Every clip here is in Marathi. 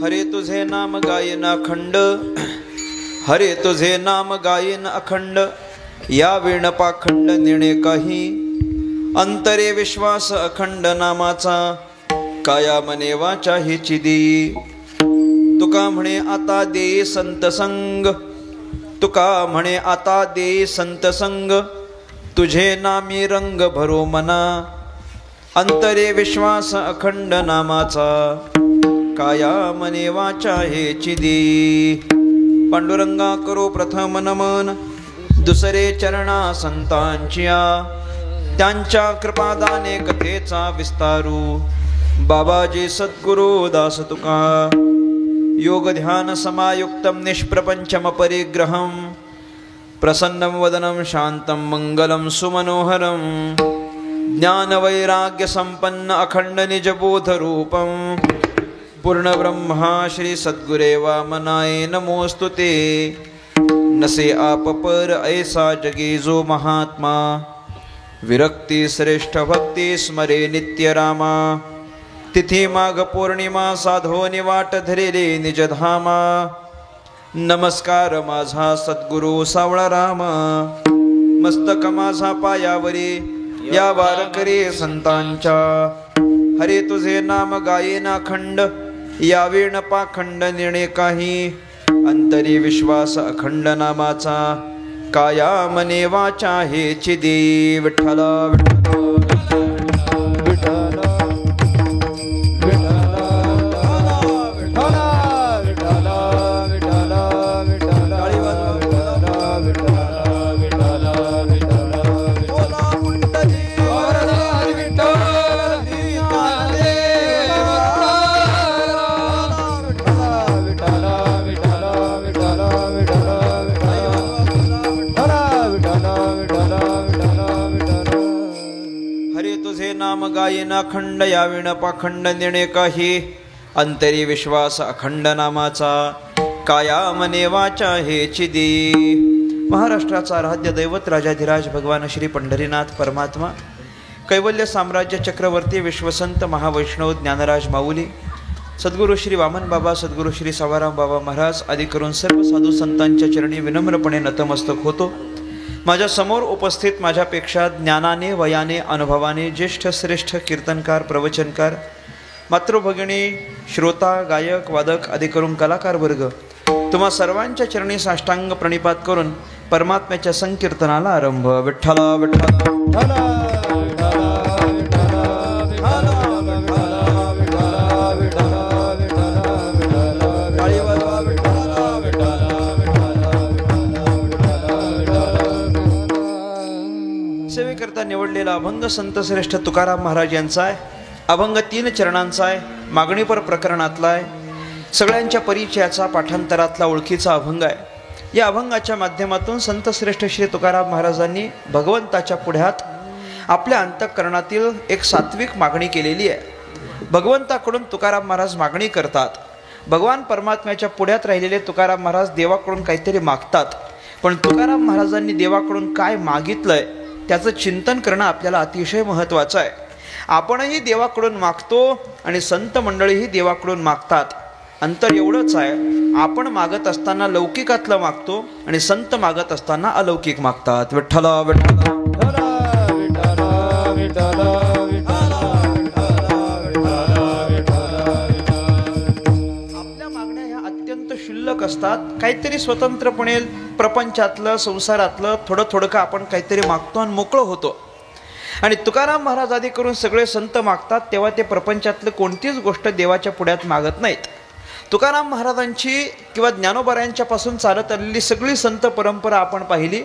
हरे तुझे नाम गायन अखंड, हरे तुझे नाम गायन अखंड, या विण पाखंड नेणे काही, अंतरे विश्वास अखंड नामाचा, काया मने वाचा हिची देई. तुका म्हणे आता दे संत संग, तुका म्हणे आता दे संत संग, तुझे नामी रंग भरो मना, अंतरे विश्वास अखंड नामाचा, काया मने वाचा हेची देई. पांडुरंगा करो प्रथम नमन, दुसरे चरणा संतांचिया, त्यांच्या कृपादाने कथेचा विस्तारू, बाबाजी सद्गुरु दास तुका. योग ध्यान समायुक्तम निष्प्रपंचम परिग्रहम, प्रसन्नं वदनं शांतं मंगलं सुमनोहरं, ज्ञान वैराग्य संपन्न अखंड निजबोध रूपं, पूर्ण ब्रह्मा श्री सद्गुरे वामनाय नमोस्तुते. नसे आप पर ऐसा जगी जो महात्मा, विरक्ती श्रेष्ठ भक्ती स्मरे नित्य रामा. तिथी माघ पौर्णिमा साधोनी वाट धरेले निजधामा, नमस्कार माझा सद्गुरु सावळा रामा. मस्तक माझा पायावरी या वारकरी संतांच्या, हरे तुझे नाम गायेन अखंड, या वेण पाखंड निर्णे काही, अंतरी विश्वास अखंड नामाचा, काया मने वाचा हेची देई. विठ्ठला विठ्ठला गायन अखंड, या विण पाखंड निर्णे काही, अंतरी विश्वास अखंड नामाचा, काया मने वाचा हेची देई. महाराष्ट्राचा आराध्य दैवत राजाधिराज भगवान श्री पंढरीनाथ परमात्मा, कैवल्य साम्राज्य चक्रवर्ती विश्वसंत महावैष्णव ज्ञानराज माऊली, सद्गुरु श्री वामन बाबा, सद्गुरु श्री सवाराम बाबा महाराज आदी करून सर्व साधू संतांच्या चरणी विनम्रपणे नतमस्तक होतो. माझ्या समोर उपस्थित माझ्यापेक्षा ज्ञानाने वयाने अनुभवाने ज्येष्ठ श्रेष्ठ कीर्तनकार प्रवचनकार मातृभगिनी श्रोता गायक वादक आदी करून कलाकार वर्ग, तुम्हा सर्वांच्या चरणी साष्टांग प्रणिपात करून परमात्म्याच्या संकीर्तनाला आरंभ. विठ्ठला विठ्ठला सेवेकरता निवडलेला अभंग संतश्रेष्ठ तुकाराम महाराज यांचा आहे. अभंग 3 चरणांचा आहे, मागणीपर प्रकरणातला आहे, सगळ्यांच्या परिचयाचा पाठांतरातला ओळखीचा अभंग आहे. या अभंगाच्या माध्यमातून संतश्रेष्ठ श्री तुकाराम महाराजांनी भगवंताच्या पुढ्यात आपल्या अंतःकरणातील एक सात्विक मागणी केलेली आहे. भगवंताकडून तुकाराम महाराज मागणी करतात. भगवान परमात्म्याच्या पुढ्यात राहिलेले तुकाराम महाराज देवाकडून काहीतरी मागतात. पण तुकाराम महाराजांनी देवाकडून काय मागितलंय त्याचं चिंतन करणं आपल्याला अतिशय महत्त्वाचं आहे. आपणही देवाकडून मागतो आणि संत मंडळीही देवाकडून मागतात. अंतर एवढंच आहे, आपण मागत असताना लौकिकातलं मागतो आणि संत मागत असताना अलौकिक मागतात. विठ्ठला विठ्ठला शुल्लक असतात. काहीतरी स्वतंत्रपणे प्रपंचातलं संसारातलं थोडं थोडं का आपण काहीतरी मागतो आणि मोकळं होतो. आणि तुकाराम महाराज आदी करून सगळे संत मागतात तेव्हा ते प्रपंचातलं कोणतीच गोष्ट देवाच्या पुढ्यात मागत नाहीत. तुकाराम महाराजांची किंवा ज्ञानोबारायांच्या पासून चालत आलेली सगळी संत परंपरा आपण पाहिली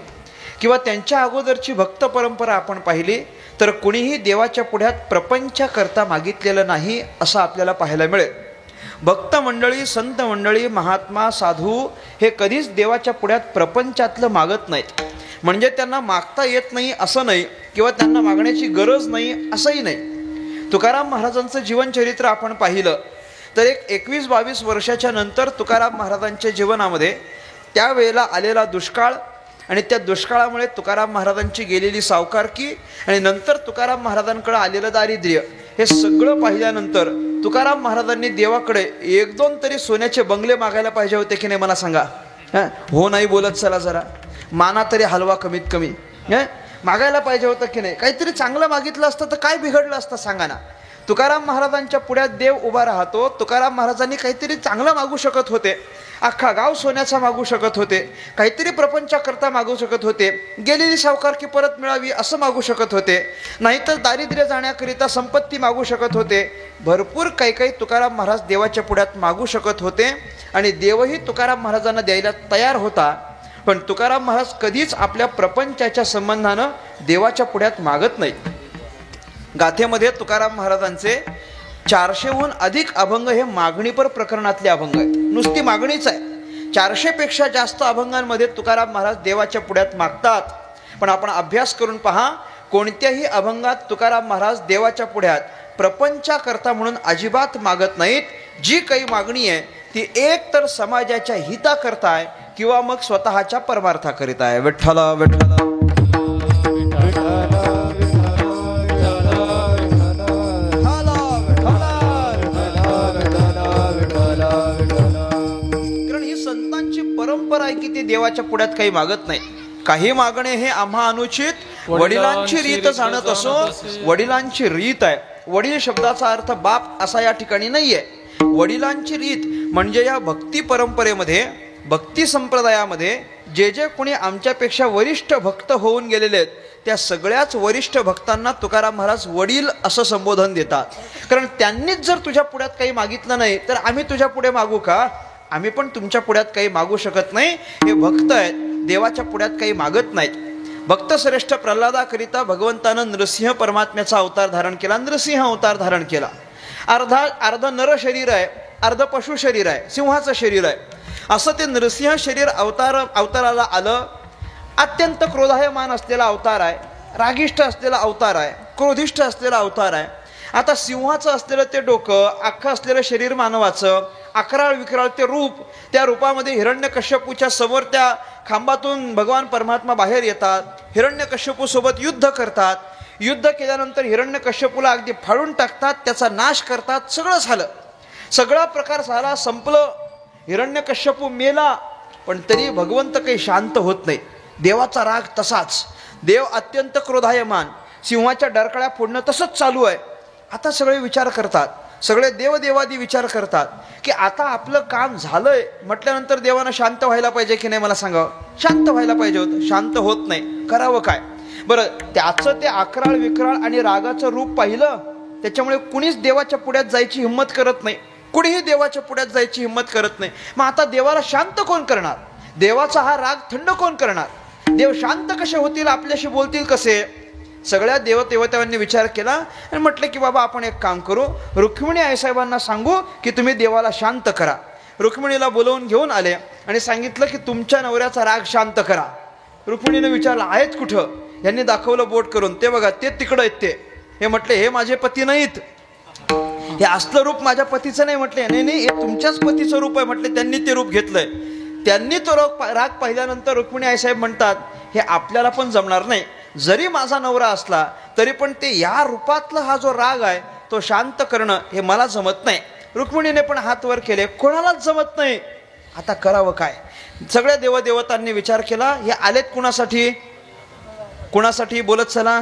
किंवा त्यांच्या अगोदरची भक्त परंपरा आपण पाहिली तर कुणीही देवाच्या पुढ्यात प्रपंचाकरता मागितलेलं नाही असं आपल्याला पाहायला मिळेल. भक्त मंडळी, संत मंडळी, महात्मा, साधू हे कधीच देवाच्या पुढ्यात प्रपंचातलं मागत नाहीत. म्हणजे त्यांना मागता येत नाही असं नाही किंवा त्यांना मागण्याची गरज नाही असंही नाही. तुकाराम महाराजांचं जीवनचरित्र आपण पाहिलं तर एक 21-22 वर्षाच्या नंतर तुकाराम महाराजांच्या जीवनामध्ये त्यावेळेला आलेला दुष्काळ आणि त्या दुष्काळामुळे तुकाराम महाराजांची गेलेली सावकारकी आणि नंतर तुकाराम महाराजांकडे आलेलं दारिद्र्य हे सगळं पाहिल्यानंतर तुकाराम महाराजांनी देवाकडे 1-2 तरी सोन्याचे बंगले मागायला पाहिजे होते की नाही मला सांगा. हो नाही बोलत चला जरा माना तरी हलवा कमीत कमी मागायला पाहिजे होतं की नाही. काहीतरी चांगलं मागितलं असतं तर काय बिघडलं असतं सांगा ना. तुकाराम महाराजांच्या पुढ्यात देव उभा राहतो. तुकाराम महाराजांनी काहीतरी चांगलं मागू शकत होते. अख्खा गाव सोन्याचा मागू शकत होते, काहीतरी प्रपंचाकरता मागू शकत होते, गेलेली सावकारकी परत मिळावी असं मागू शकत होते, नाहीतर दारिद्र्य जाण्याकरिता संपत्ती मागू शकत होते. भरपूर काही तुकाराम महाराज देवाच्या पुढ्यात मागू शकत होते आणि देवही तुकाराम महाराजांना द्यायला तयार होता. पण तुकाराम महाराज कधीच आपल्या प्रपंचाच्या संबंधानं देवाच्या पुढ्यात मागत नाही. गाथेमध्ये तुकाराम महाराजांचे 400हून अधिक अभंग हे मागणीपर प्रकरणातले अभंग आहेत. नुसती मागणीच आहे. 400 पेक्षा जास्त अभंगांमध्ये तुकाराम महाराज देवाच्या पुढ्यात मागतात. पण आपण अभ्यास करून पहा, कोणत्याही अभंगात तुकाराम महाराज देवाच्या पुढ्यात प्रपंचाकरता म्हणून अजिबात मागत नाहीत. जी काही मागणी आहे ती एक तर समाजाच्या हिताकरता आहे किंवा मग स्वतःच्या परमार्थाकरिता आहे. विठ्ठला विठ्ठला परंपरा आहे की ते देवाच्या पुढ्यात काही मागत नाही. काही मागणे हे आम्हा अनुचित वडिलांची रीत जाणत असो. वडिलांची रीत आहे. वडील शब्दाचा अर्थ बाप असा या ठिकाणी नाहीये. वडिलांची रीत म्हणजे या भक्ती परंपरेमध्ये, भक्ती संप्रदायामध्ये जे जे कोणी आमच्यापेक्षा वरिष्ठ भक्त होऊन गेलेले आहेत त्या सगळ्याच वरिष्ठ भक्तांना तुकाराम महाराज वडील असं संबोधन देतात. कारण त्यांनीच जर तुझ्या पुढ्यात काही मागितलं नाही तर आम्ही तुझ्या पुढे मागू का? आम्ही पण तुमच्या पुढ्यात काही मागू शकत नाही. हे भक्त आहेत, देवाच्या पुढ्यात काही मागत नाहीत. भक्तश्रेष्ठ प्रल्हादाकरिता भगवंतानं नृसिंह परमात्म्याचा अवतार धारण केला. नृसिंह अवतार धारण केला. अर्ध नर शरीर आहे, अर्ध पशु शरीर आहे, सिंहाचं शरीर आहे. असं ते नृसिंह शरीर अवताराला आलं. अत्यंत क्रोधायमान असलेला अवतार आहे, रागिष्ठ असलेला अवतार आहे, क्रोधिष्ठ असलेला अवतार आहे. आता सिंहाचं असलेलं ते डोकं, अख्खं असलेलं शरीर मानवाचं, अकराळ विकराळ ते रूप, त्या रूपामध्ये हिरण्यकश्यपूच्या समोर त्या खांबातून भगवान परमात्मा बाहेर येतात. हिरण्यकश्यपू सोबत युद्ध करतात. युद्ध केल्यानंतर हिरण्यकश्यपूला अगदी फाडून टाकतात, त्याचा नाश करतात. सगळं झालं, सगळा प्रकार झाला, संपलं. हिरण्यकश्यपू मेला. पण तरी भगवंत काही शांत होत नाही. देवाचा राग तसाच. देव अत्यंत क्रोधायमान, सिंहाच्या डरकळ्या फोडणं तसंच चालू आहे. आता सगळे विचार करतात, सगळे देवदेवादी विचार करतात की आता आपलं काम झालंय म्हटल्यानंतर देवानं शांत व्हायला पाहिजे की नाही मला सांगावं. शांत व्हायला पाहिजे होतं, शांत होत नाही. करावं काय? बरं, त्याचं ते अकराळ विकराळ आणि रागाचं रूप पाहिलं त्याच्यामुळे कुणीच देवाच्या पुढ्यात जायची हिंमत करत नाही. कुणीही देवाच्या पुढ्यात जायची हिंमत करत नाही. मग आता देवाला शांत कोण करणार? देवाचा हा राग थंड कोण करणार? देव शांत कसे होतील, आपल्याशी बोलतील कसे? सगळ्या देवदेवतांनी विचार केला आणि म्हटलं की बाबा आपण एक काम करू, रुक्मिणी आईसाहेबांना सांगू की तुम्ही देवाला शांत करा. रुक्मिणीला बोलवून घेऊन आले आणि सांगितलं की तुमच्या नवऱ्याचा राग शांत करा. रुक्मिणीने विचारलं आहेत कुठं? यांनी दाखवलं बोट करून, ते बघा ते तिकडं आहेत ते. हे म्हटले हे माझे पती नाहीत, हे असलं रूप माझ्या पतीचं नाही. म्हटले नाही नाही, हे तुमच्याच पतीचं रूप आहे. म्हटले त्यांनी ते रूप घेतलंय. त्यांनी तो राग पाहिल्यानंतर रुक्मिणी आईसाहेब म्हणतात हे आपल्याला पण जमणार नाही. जरी माझा नवरा असला तरी पण ते या रूपातला हा जो राग आहे तो शांत करणं हे मला जमत नाही. रुक्मिणीने पण हात वर केले, कोणालाच जमत नाही. आता करावं काय? सगळ्या देवदेवतांनी विचार केला, हे आलेत कुणासाठी? कुणासाठी बोलत चला?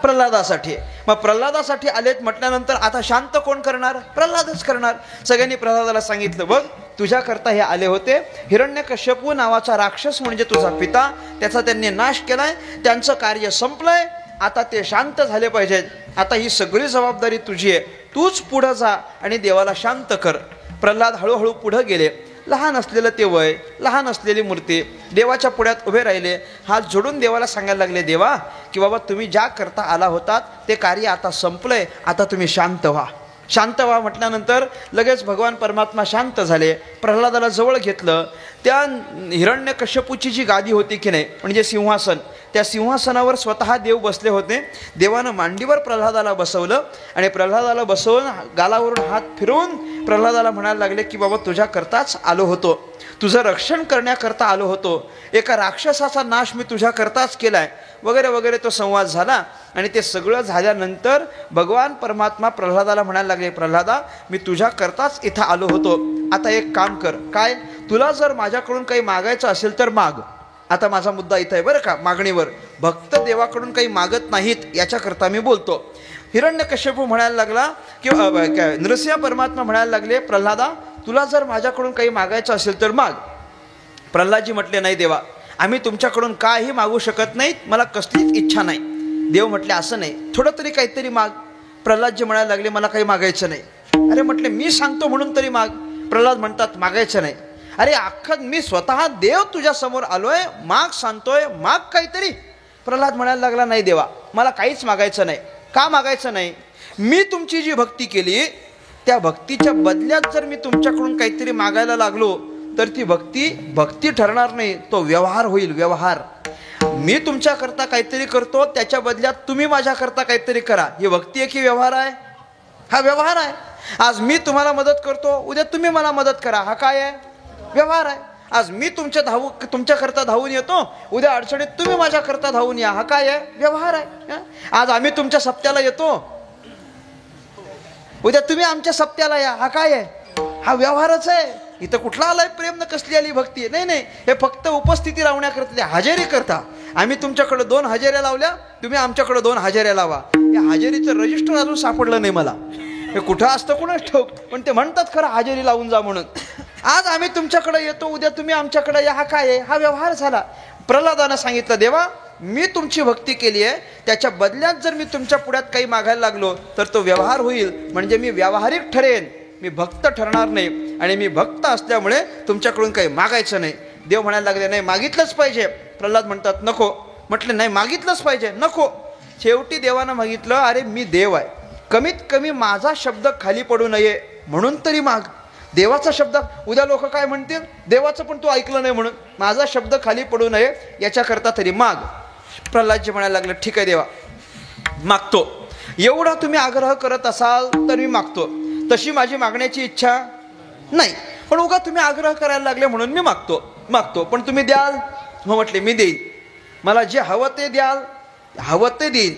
प्रल्हादासाठी. मग प्रल्हादासाठी आलेत म्हटल्यानंतर आता शांत कोण करणार? प्रल्हादच करणार. सगळ्यांनी प्रल्हादाला सांगितलं बघ तुझ्याकरता हे आले होते. हिरण्यकश्यपू नावाचा राक्षस म्हणजे तुझा पिता, त्याचा त्यांनी नाश केलाय, त्यांचं कार्य संपलंय. आता ते शांत झाले पाहिजेत. आता ही सगळी जबाबदारी तुझी आहे, तूच पुढं जा आणि देवाला शांत कर. प्रल्हाद हळूहळू पुढं गेले. लहान असलेलं ते वय, लहान असलेली मूर्ती देवाच्या पुढ्यात उभे राहिले. हात जोडून देवाला सांगायला लागले, देवा की बाबा तुम्ही ज्या करता आला होतात ते कार्य आता संपलंय, आता तुम्ही शांत व्हा. शांत व्हा म्हटल्यानंतर लगेच भगवान परमात्मा शांत झाले. प्रल्हादाला जवळ घेतलं. त्या हिरण्यकश्यपूची जी गादी होती की नाही म्हणजे सिंहासन, त्या सिंहासनावर स्वतः देव बसले होते. देवानं मांडीवर प्रल्हादाला बसवलं आणि प्रल्हादाला बसवून गालावरून हात फिरवून प्रल्हादाला म्हणायला लागले की बाबा तुझ्याकरताच आलो होतो, तुझं रक्षण करण्याकरता आलो होतो, एका राक्षसाचा नाश मी तुझ्याकरताच केलाय वगैरे वगैरे. तो संवाद झाला आणि ते सगळं झाल्यानंतर भगवान परमात्मा प्रल्हादाला म्हणायला लागले, प्रल्हादा मी तुझ्याकरताच इथं आलो होतो, आता एक काम कर. काय? तुला जर माझ्याकडून काही मागायचं असेल तर माग. आता माझा मुद्दा इथं आहे बरं का, मागणीवर. भक्त देवाकडून काही मागत नाहीत याच्याकरता मी बोलतो. हिरण्यकश्यपू म्हणायला लागला किंवा नृसिंह परमात्मा म्हणायला लागले, प्रल्हादा तुला जर माझ्याकडून काही मागायचं असेल तर माग. प्रल्हादजी म्हटले नाही देवा, आम्ही तुमच्याकडून काही मागू शकत नाहीत, मला कसलीच इच्छा नाही. देव म्हटले असं नाही, थोडं तरी काहीतरी माग. प्रल्हादजी म्हणायला लागले मला काही मागायचं नाही. अरे म्हटले मी सांगतो म्हणून तरी माग. प्रल्हाद म्हणतात मागायचं नाही. अरे अख्खं मी स्वतः देव तुझ्या समोर आलोय, माग सांगतोय, माग काहीतरी. प्रल्हाद म्हणायला लागला नाही देवा मला काहीच मागायचं नाही. का मागायचं नाही? मी तुमची जी भक्ती केली त्या भक्तीच्या बदल्यात जर मी तुमच्याकडून काहीतरी मागायला लागलो तर ती भक्ती ठरणार नाही, तो व्यवहार होईल. व्यवहार. मी तुमच्याकरता काहीतरी करतो, त्याच्या बदल्यात तुम्ही माझ्याकरता काहीतरी करा. ही भक्ती आहे की व्यवहार आहे? हा व्यवहार आहे. आज मी तुम्हाला मदत करतो, उद्या तुम्ही मला मदत करा. हा काय आहे? व्यवहार आहे. आज मी तुमच्याकरता धावून येतो, उद्या अडचणीत तुम्ही माझ्याकरता धावून या. हा काय आहे? व्यवहार आहे. आज आम्ही तुमच्या सप्त्याला येतो, उद्या तुम्ही आमच्या सप्त्याला या. हा काय आहे? हा व्यवहारच आहे. इथं कुठला आलाय प्रेम न कसली आली भक्ती आहे? नाही नाही, हे फक्त उपस्थिती लावण्याकरता, हजेरी करता. आम्ही तुमच्याकडे 2 हजेऱ्या लावल्या, तुम्ही आमच्याकडे 2 हजेऱ्या लावा. या हजेरीचं रजिस्टर अजून सापडलं नाही मला, हे कुठं असतं कुणाच ठाऊक, पण ते म्हणतात खरं हजेरी लावून जा म्हणून. आज आम्ही तुमच्याकडे येतो, उद्या तुम्ही आमच्याकडे या. हा काय आहे? हा व्यवहार झाला. प्रल्हादानं सांगितलं देवा मी तुमची भक्ती केली आहे, त्याच्या बदल्यात जर मी तुमच्या पुढ्यात काही मागायला लागलो तर तो व्यवहार होईल, म्हणजे मी व्यावहारिक ठरेन, मी भक्त ठरणार नाही. आणि मी भक्त असल्यामुळे तुमच्याकडून काही मागायचं नाही. देव म्हणायला लागले नाही मागितलंच पाहिजे. प्रल्हाद म्हणतात नको. म्हटले नाही मागितलंच पाहिजे. नको. शेवटी देवानं मागितलं, अरे मी देव आहे, कमीत कमी माझा शब्द खाली पडू नये म्हणून तरी माग. देवाचा शब्द, उद्या लोक काय म्हणतील, देवाचं पण तू ऐकलं नाही म्हणून. माझा शब्द खाली पडू नये याच्याकरता तरी माग. प्रल्हादजी म्हणायला लागले ठीक आहे देवा मागतो, एवढा तुम्ही आग्रह करत असाल तर मी मागतो. तशी माझी मागण्याची इच्छा नाही, पण उगा तुम्ही आग्रह करायला लागले म्हणून मी मागतो. पण तुम्ही द्याल? मग म्हटले मी देईन, मला जे हवं ते द्याल, हवं ते देईन.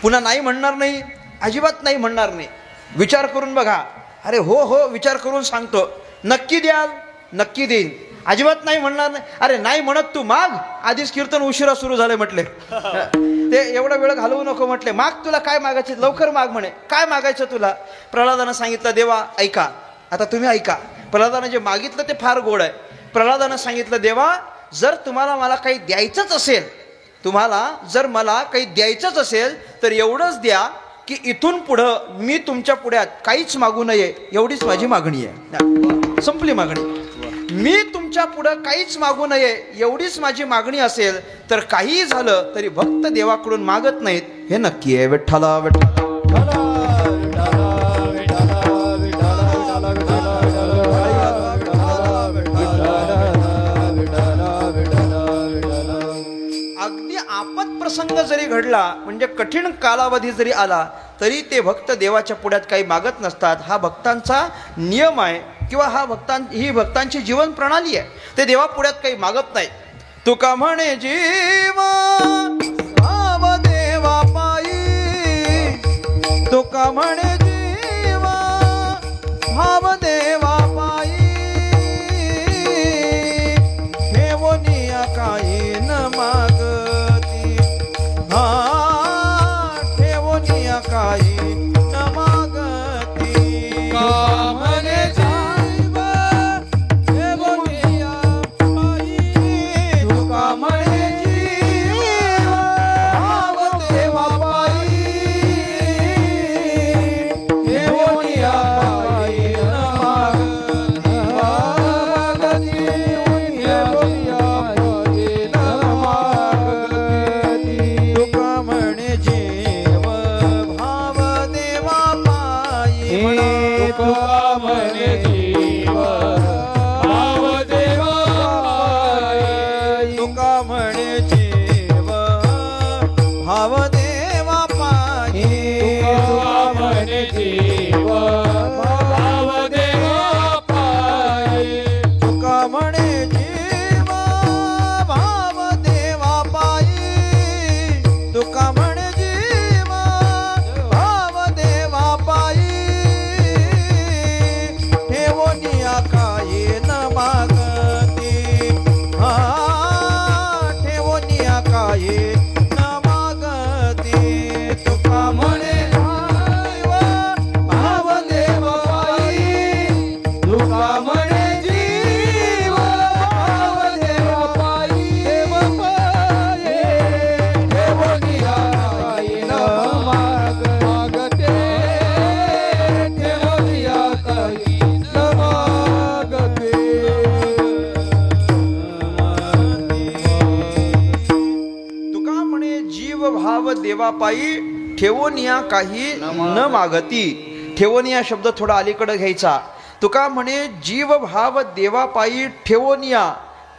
पुन्हा नाही म्हणणार नाही, अजिबात नाही म्हणणार नाही. विचार करून बघा. अरे हो विचार करून सांगतो. नक्की द्याल? नक्की देईन. अजिबात नाही म्हणणार नाही. अरे नाही म्हणत तू माग, आधीच कीर्तन उशिरा सुरू झाले म्हटले, ते एवढा वेळ घालवू नको. म्हटले माग, तुला काय मागायचे लवकर माग. म्हणे काय मागायचं तुला? प्रल्हादानं सांगितलं देवा ऐका. आता तुम्ही ऐका, प्रल्हादानं जे मागितलं ते फार गोड आहे. प्रल्हादानं सांगितलं देवा जर तुम्हाला मला काही द्यायचंच असेल, तुम्हाला जर मला काही द्यायचंच असेल तर एवढंच द्या की इथून पुढं मी तुमच्या पुढ्यात काहीच मागू नये, एवढीच माझी मागणी आहे. संपली मागणी. मी तुमच्या पुढं काहीच मागू नये एवढीच माझी मागणी असेल तर काहीही झालं तरी भक्त देवाकडून मागत नाहीत हे नक्की आहे. विठ्ठला विठ्ठला अगदी आपत प्रसंग जरी घडला म्हणजे कठीण कालावधी जरी आला तरी ते भक्त देवाच्या पुढ्यात काही मागत नसतात. हा भक्तांचा नियम आहे किंवा ही भक्तांची जीवन प्रणाली आहे. ते देवा पुढ्यात काही मागत नाही. तुका म्हणे जीव भाव देवा पायी, तुका म्हणे जीव भाव देवा पायी, ठेवनिया काही न मागती, हा ठेवनिया काही न मागती. देवापायी ठेवनिया काही न मागती. ठेवनिया शब्द थोडा अलीकडे घ्यायचा. तुका म्हणे जीव भाव देवापायी ठेवनिया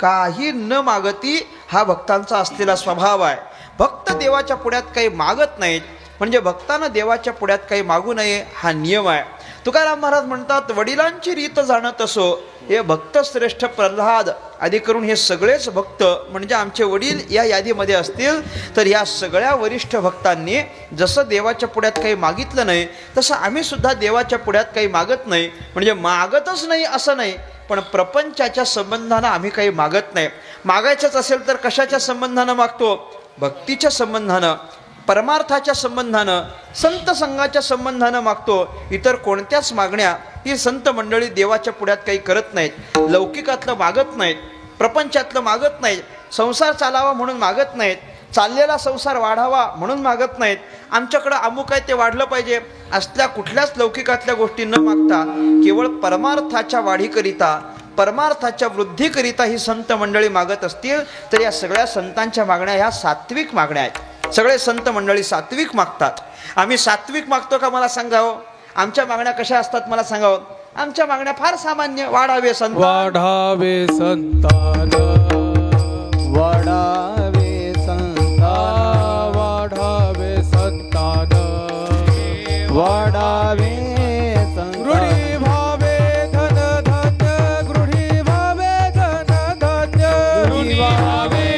काही न मागती हा भक्तांचा असलेला स्वभाव आहे. भक्त देवाच्या पुढ्यात काही मागत नाहीत म्हणजे भक्तानं देवाच्या पुढ्यात काही मागू नये हा नियम आहे. तुकाराम महाराज म्हणतात वडिलांची रीत जाणत असो हे भक्त श्रेष्ठ प्रल्हाद आदी करून हे सगळेच भक्त म्हणजे आमचे वडील या यादीमध्ये असतील तर या सगळ्या वरिष्ठ भक्तांनी जसं देवाच्या पुढ्यात काही मागितलं नाही तसं आम्ही सुद्धा देवाच्या पुढ्यात काही मागत नाही. म्हणजे मागतच नाही असं नाही पण प्रपंचाच्या संबंधानं आम्ही काही मागत नाही. मागायचंच असेल तर कशाच्या संबंधानं मागतो? भक्तीच्या संबंधानं, परमार्थाच्या संबंधानं, संत संघाच्या संबंधानं मागतो. इतर कोणत्याच मागण्या ही संत मंडळी देवाच्या पुढ्यात काही करत नाहीत. लौकिकातलं मागत नाहीत, प्रपंचातलं मागत नाहीत, संसार चालावा म्हणून मागत नाहीत, चाललेला संसार वाढावा म्हणून मागत नाहीत, आमच्याकडं अमुक आहे ते वाढलं पाहिजे असल्या कुठल्याच लौकिकातल्या गोष्टी न मागता केवळ परमार्थाच्या वाढीकरिता, परमार्थाच्या वृद्धीकरिता ही संत मंडळी मागत असतील तर या सगळ्या संतांच्या मागण्या ह्या सात्विक मागण्या आहेत. सगळे संत मंडळी सात्विक मागतात. आम्ही सात्विक मागतो का मला सांगावं? आमच्या मागण्या कशा असतात मला सांगावं? आमच्या मागण्या फार सामान्य. वाढावे संतान, वाढावे संतान, वाढावे संतान, वाढावे संतान, वाढावे गृढी भावे धन धान्य, गृढी भावे धन धान्य, गृढी भावे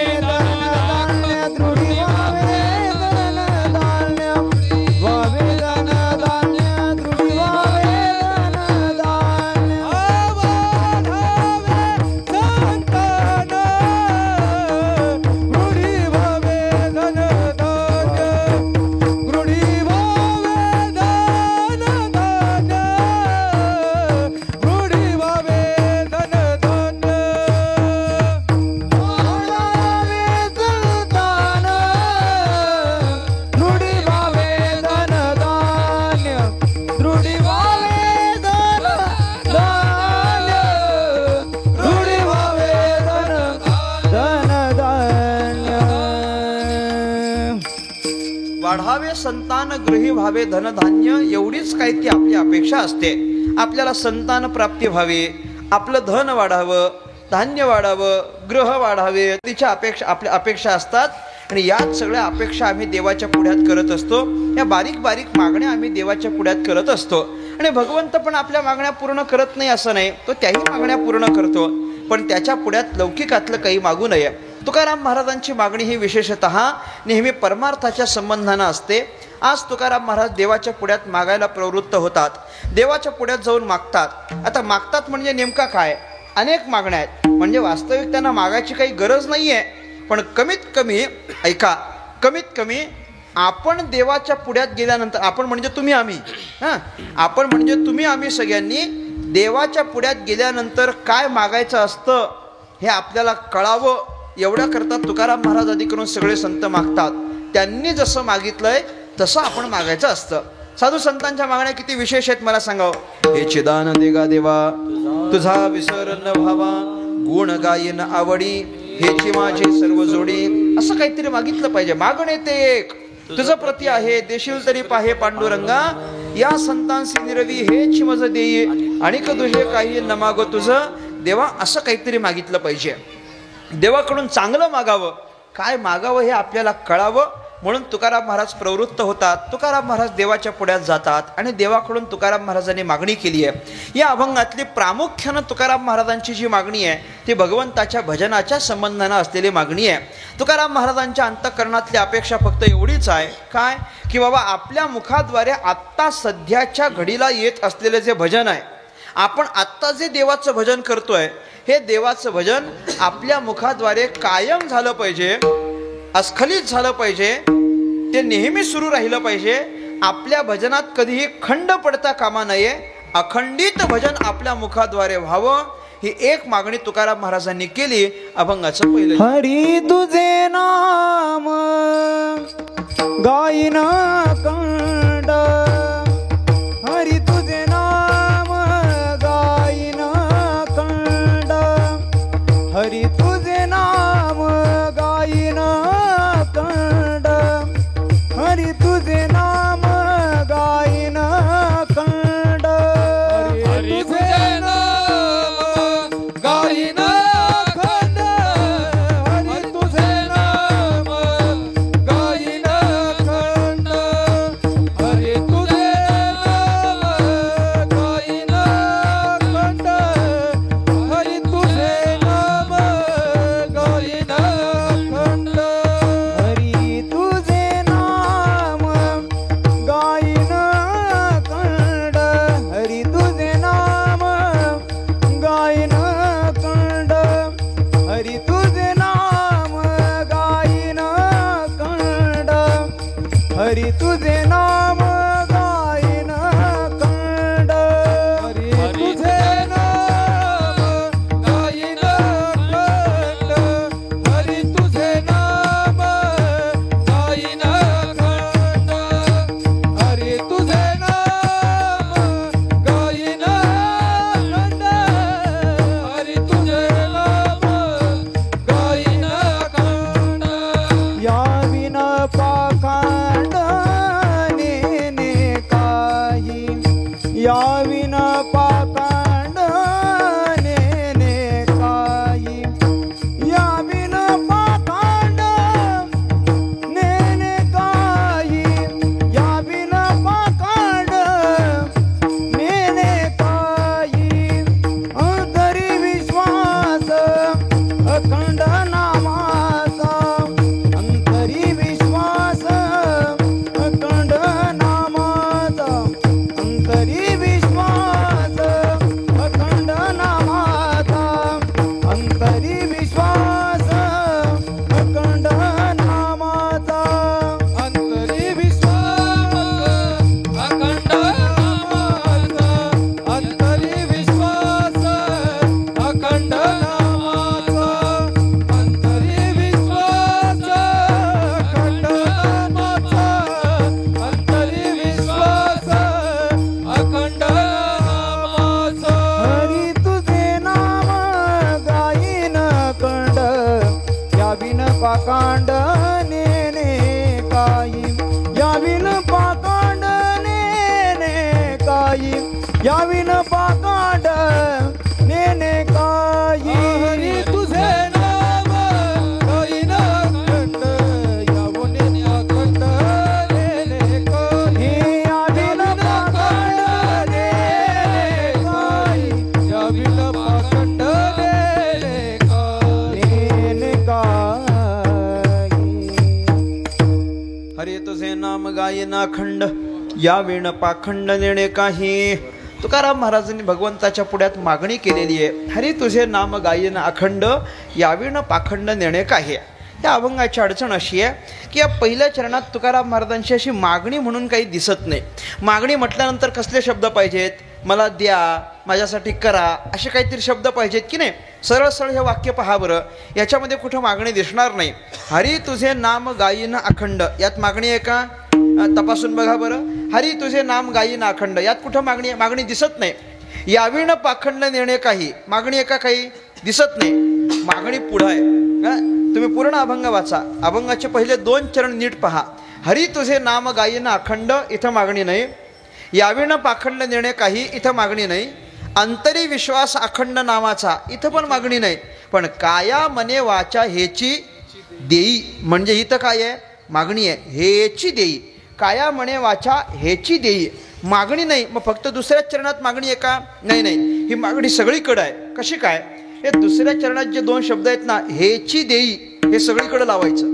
संतान गृही व्हावे धनधान्य, एवढीच काही ती आपली अपेक्षा असते. आपल्याला संतान प्राप्ती व्हावी, आपलं धन वाढावं, धान्य वाढावं, ग्रह वाढावे, तिच्या आपल्या अपेक्षा असतात. आणि याच सगळ्या अपेक्षा आम्ही देवाच्या पुढ्यात करत असतो. या बारीक बारीक मागण्या आम्ही देवाच्या पुढ्यात करत असतो. आणि भगवंत पण आपल्या मागण्या पूर्ण करत नाही असं नाही, तो त्याही मागण्या पूर्ण करतो. पण त्याच्या पुढ्यात लौकिकातलं काही मागू नये. तुकाराम महाराजांची मागणी ही विशेषतः नेहमी परमार्थाच्या संबंधानं असते. आज तुकाराम महाराज देवाच्या पुढ्यात मागायला प्रवृत्त होतात, देवाच्या पुढ्यात जाऊन मागतात. आता मागतात म्हणजे नेमका काय? अनेक मागण्या आहेत. म्हणजे वास्तविक त्यांना मागायची काही गरज नाही आहे, पण कमीत कमी ऐका, कमीत कमी आपण देवाच्या पुढ्यात गेल्यानंतर, आपण म्हणजे तुम्ही आम्ही, आपण म्हणजे तुम्ही आम्ही सगळ्यांनी देवाच्या पुढ्यात गेल्यानंतर काय मागायचं असतं हे आपल्याला कळावं. एवढ्या करता तुकाराम महाराज आदी करून सगळे संत मागतात. त्यांनी जसं मागितलंय तसं आपण मागायचं असतं. साधू संतांच्या मागण्या किती विशेष आहेत मला सांगावं. हे चिदान देगा देवा, तुझा विसर न व्हावा, गुण गायन आवडी, हेची माझी सर्व जोडी, असं काहीतरी मागितलं पाहिजे. मागणे ते एक, तुझं प्रती आहे, देशील तरी पाहे पांडुरंगा, या संतांसी निरवी हेची मज देई, आणिक तुझे काही न माग तुझं देवा, असं काहीतरी मागितलं पाहिजे. देवाकडून चांगलं मागावं, काय मागावं हे आपल्याला कळावं. म्हणून तुकाराम महाराज प्रवृत्त होतात. तुकाराम महाराज देवाच्या पुढ्यात जातात आणि देवाकडून तुकाराम महाराजांनी मागणी केली आहे. या अभंगातली प्रामुख्यानं तुकाराम महाराजांची जी मागणी आहे ती भगवंताच्या भजनाच्या संबंधानं असलेली मागणी आहे. तुकाराम महाराजांच्या अंतःकरणातली अपेक्षा फक्त एवढीच आहे, काय की बाबा आपल्या मुखाद्वारे आत्ता सध्याच्या घडीला येत असलेले जे भजन आहे, आपण आत्ता जे देवाचं भजन करतोय, हे देवाचं भजन आपल्या मुखाद्वारे कायम झालं पाहिजे, अस्खलित झालं पाहिजे, ते नेहमी सुरू राहिलं पाहिजे. आपल्या भजनात कधीही खंड पडता कामा नये, अखंडित भजन आपल्या मुखाद्वारे व्हावं, ही एक मागणी तुकाराम महाराजांनी केली. अभंगाचं पहिलं. हरी तुझे नाम गायन कंड, हरी तुझे नाम गायन कंड, हरी तुझे नाम गायन कंड, हरी तुझे नाम गायन कंड, हरी तुझे नाम गायन कंड, हरी तुझे नाम गायन कंड, हरी तुझे नाम गायन कंड, हरी तुझे नाम गायन कंड, हरी तुझे नाम गायन कंड, हरी तुझे नाम गायन कंड, हरी तुझे नाम गायन कंड, हरी तुझे नाम गायन कंड, हरी तुझे नाम गायन कंड, हरी तुझे नाम गायन कंड, हरी तुझे नाम गायन कंड, हरी तुझे नाम गायन कंड, या विन पाखंड नेने काही, या विन पाखंड नेने काही, या विन पाखंड नेने काही, या विन पाखंड नेने काही, अंतरी विश्वास अखंड नामाचा, अंतरी विश्वास अखंड नामाचा, अंतरी विश्वास याविन पाकांड नेणे काही हरी तुझे नाम गाईन अखंड यावून अखंड नेणे काही याविन पाकांड नेणे काही याविन पाखंड नेणे काही नेणे काही हरी तुझे नाम गायन अखंड या विण पाखंड नेणे काही. तुकाराम महाराजांनी भगवंताच्या पुढ्यात मागणी केलेली आहे, हरी तुझे नाम गायन अखंड याविण पाखंड नेणे काही. या अभंगाची अडचण अशी आहे की या पहिल्या चरणात तुकाराम महाराजांची अशी मागणी म्हणून काही दिसत नाही. मागणी म्हटल्यानंतर कसले शब्द पाहिजेत, मला द्या, माझ्यासाठी करा, असे काहीतरी शब्द पाहिजेत की नाही. सरळ सरळ हे वाक्य पहा बरं, याच्यामध्ये कुठं मागणी दिसणार नाही. हरी तुझे नाम गायीन अखंड, यात मागणी आहे का तपासून बघा बरं. हरी तुझे नाम गायीन अखंड, यात कुठं मागणी आहे, मागणी दिसत नाही. याविण पाखंड नेणे काही, मागणी आहे का, काही दिसत नाही. मागणी पुढं आहे का. तुम्ही पूर्ण अभंग वाचा, अभंगाचे पहिले 2 चरण नीट पहा. हरी तुझे नाम गायीन अखंड, इथं मागणी नाही. याविण पाखंड नेणे काही, इथं मागणी नाही. अंतरी विश्वास अखंड नामाचा, इथं पण मागणी नाही. पण काया मने वाचा हेची देई, म्हणजे इथं काय आहे, मागणी आहे. हेची देई, काया मने वाचा हेची देई, मागणी नाही. मग फक्त दुसऱ्याच चरणात मागणी आहे का, नाही नाही, ही मागणी सगळीकडे आहे. कशी काय, हे दुसऱ्या चरणात जे 2 शब्द आहेत ना, हेची देई, हे सगळीकडे लावायचं.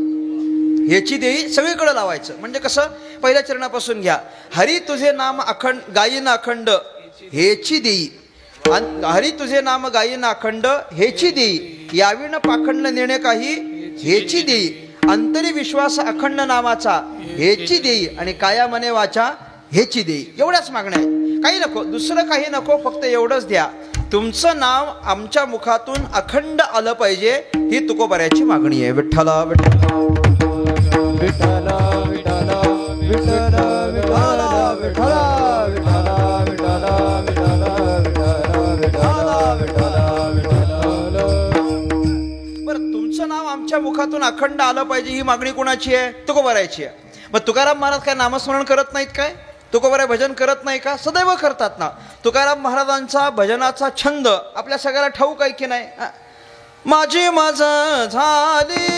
हेची देई सगळीकडे लावायचं. म्हणजे कसं, पहिल्या चरणापासून घ्या. हरी तुझे नाम अखंड गायीन अखंड हेची देई, हरी तुझे नाम गायीन अखंड हेची देई, याविण पाखंड नेणे काही हेची देई, अंतरी विश्वास अखंड नामाचा हेची देई, आणि काया मने वाचा हेची देई. एवढ्याच मागण्या आहेत, काही नको, दुसरं काही नको, फक्त एवढंच द्या. तुमचं नाव आमच्या मुखातून अखंड आलं पाहिजे, ही तुकोबाऱ्याची मागणी आहे. विठ्ठला विठ्ठला विठ्ठला विठ्ठला विठ्ठला विठ्ठला विठ्ठला विठ्ठला विठ्ठला विठ्ठला विठ्ठला. बरं, तुमचं नाव आमच्या मुखातून अखंड आलं पाहिजे, ही मागणी कोणाची आहे, तुकोबाऱ्याची आहे. मग तुकाराम महाराज काय नामस्मरण करत नाहीत काय, तुकोबारा भजन करत नाही का, सदैव करतात ना. तुकाराम महाराजांचा भजनाचा छंद आपल्या सगळ्याला ठाऊक आहे की नाही. माझी मज झाली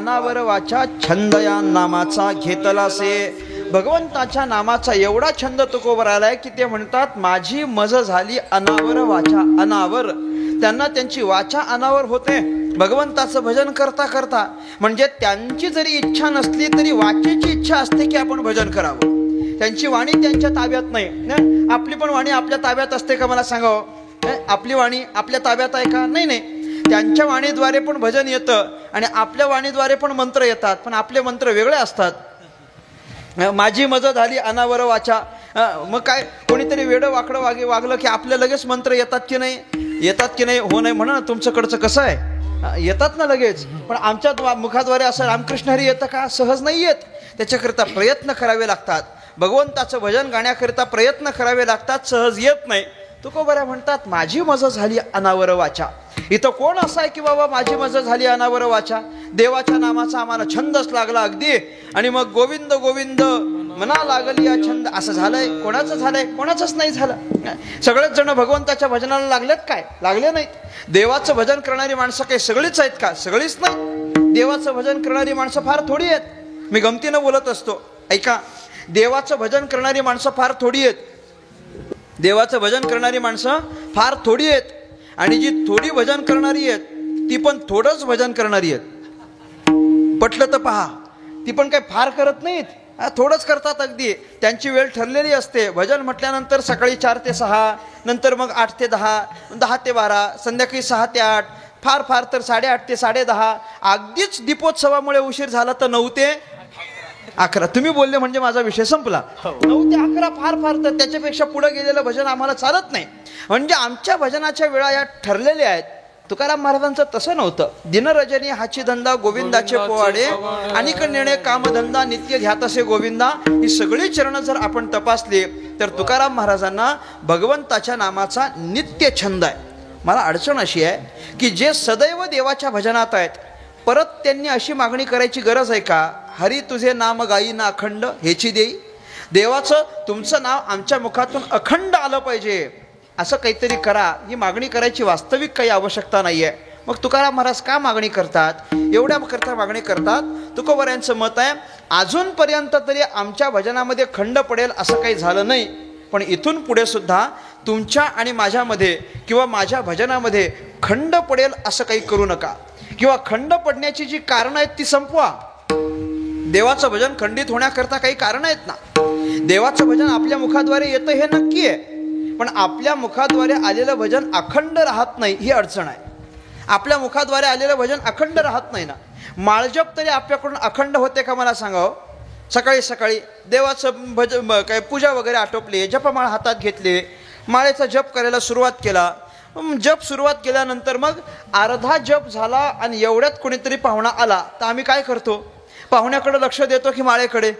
अनावर वाचा छंद या नामाचा घेतलासे. भगवंताच्या नामाचा एवढा छंद तुकोबर आलाय की ते म्हणतात माझी मज झाली अनावर वाचा. अनावर, त्यांना त्यांची वाचा अनावर होते भगवंताचं भजन करता करता. म्हणजे त्यांची जरी इच्छा नसली तरी वाचेची इच्छा असते की आपण भजन करावं. त्यांची वाणी त्यांच्या ताब्यात नाही. आपली पण वाणी आपल्या ताब्यात असते का मला सांगावं? आपली वाणी आपल्या ताब्यात आहे का? नाही नाही. त्यांच्या वाणीद्वारे पण भजन येतं आणि आपल्या वाणीद्वारे पण मंत्र येतात, पण आपले मंत्र वेगळे असतात. माझी मज झाली अनावर वाचा. मग काय कोणीतरी वेडं वाकडं वागलं की आपल्या लगेच मंत्र येतात की नाही? येतात की नाही? हो नाही म्हणा ना. तुमच्याकडचं कसं आहे? येतात ना लगेच. पण आमच्या मुखाद्वारे असं रामकृष्ण हरी येतं का? सहज नाही येत. त्याच्याकरिता प्रयत्न करावे लागतात. भगवंताचं भजन गाण्याकरिता प्रयत्न करावे लागतात, सहज येत नाही. तुकोबऱ्या म्हणतात माझी मज झाली अनावर वाचा. इथं कोण असं आहे की बाबा माझी मज झाली अनावर वाचा? देवाच्या नामाचा आम्हाला छंदच लागला अगदी, आणि मग गोविंद गोविंद मना लागली या छंद. असं झालंय? कोणाचं झालंय? कोणाचंच नाही झालं. सगळेच जण भगवंताच्या भजनाला लागलेत काय? लागले नाहीत. देवाचं भजन करणारी माणसं काही सगळीच आहेत का? सगळीच नाही. देवाचं भजन करणारी माणसं फार थोडी आहेत. मी गमतीनं बोलत असतो, ऐका. देवाचं भजन करणारी माणसं फार थोडी आहेत. देवाचं भजन करणारी माणसं फार थोडी आहेत. आणि जी थोडी भजन करणारी आहेत ती पण थोडंच भजन करणारी आहेत. पटलं तर पहा, ती पण काही फार करत नाहीत, थोडंच करतात अगदी. त्यांची वेळ ठरलेली असते. भजन म्हटल्यानंतर सकाळी 4 ते 6, नंतर मग 8 ते 10, 10 ते 12, संध्याकाळी 6 ते 8, फार फार तर 8:30 ते 10:30. अगदीच दीपोत्सवामुळे उशीर झाला तर 9 ते 11. तुम्ही बोलले म्हणजे माझा विषय संपला. 9 ते 11 फार फार तर त्याच्यापेक्षा पुढे गेलेलं भजन आम्हाला चालत नाही. म्हणजे आमच्या भजनाच्या वेळा या ठरलेल्या आहेत. तुकाराम महाराजांचं तसं नव्हतं. दिनरजनी हाची धंदा गोविंदाचे पोवाडे, अनिक नेणे कामधंदा नित्य ध्यातसे गोविंदा. ही सगळी चरणं जर आपण तपासली तर तुकाराम महाराजांना भगवंताच्या नामाचा नित्य छंद आहे. मला अडचण अशी आहे की जे सदैव देवाच्या भजनात आहेत, परत त्यांनी अशी मागणी करायची गरज आहे का? हरी तुझे नाम गाईना अखंड हेची देई. देवाचं तुमचं नाव आमच्या मुखातून अखंड आलं पाहिजे असं काहीतरी करा, ही मागणी करायची वास्तविक काही आवश्यकता नाही आहे. मग तुकाराम महाराज का मागणी करतात? एवढ्या करता मागणी करतात. तुकोबऱ्यांचं मत आहे अजूनपर्यंत तरी आमच्या भजनामध्ये खंड पडेल असं काही झालं नाही, पण इथून पुढे सुद्धा तुमच्या आणि माझ्यामध्ये किंवा माझ्या भजनामध्ये खंड पडेल असं काही करू नका. किंवा खंड पडण्याची जी कारणं आहेत ती संपवा. देवाचं भजन खंडित होण्याकरता काही कारणं आहेत ना. देवाचं भजन आपल्या मुखाद्वारे येतं हे नक्की आहे, पण आपल्या मुखाद्वारे आलेलं भजन अखंड राहत नाही ही अडचण आहे. आपल्या मुखाद्वारे आलेलं भजन अखंड राहत नाही ना. माळजप तरी आपल्याकडून अखंड होते का मला सांगावं? सकाळी सकाळी देवाचं काय पूजा वगैरे आटोपली, जपमाळ हातात घेतले, माळेचा जप करायला सुरुवात केला. जप सुरुवात केल्यानंतर मग अर्धा जप झाला आणि एवढ्यात कोणीतरी पाहुणा आला तर आम्ही काय करतो? पाहुण्याकडे लक्ष देतो की माळेकडे?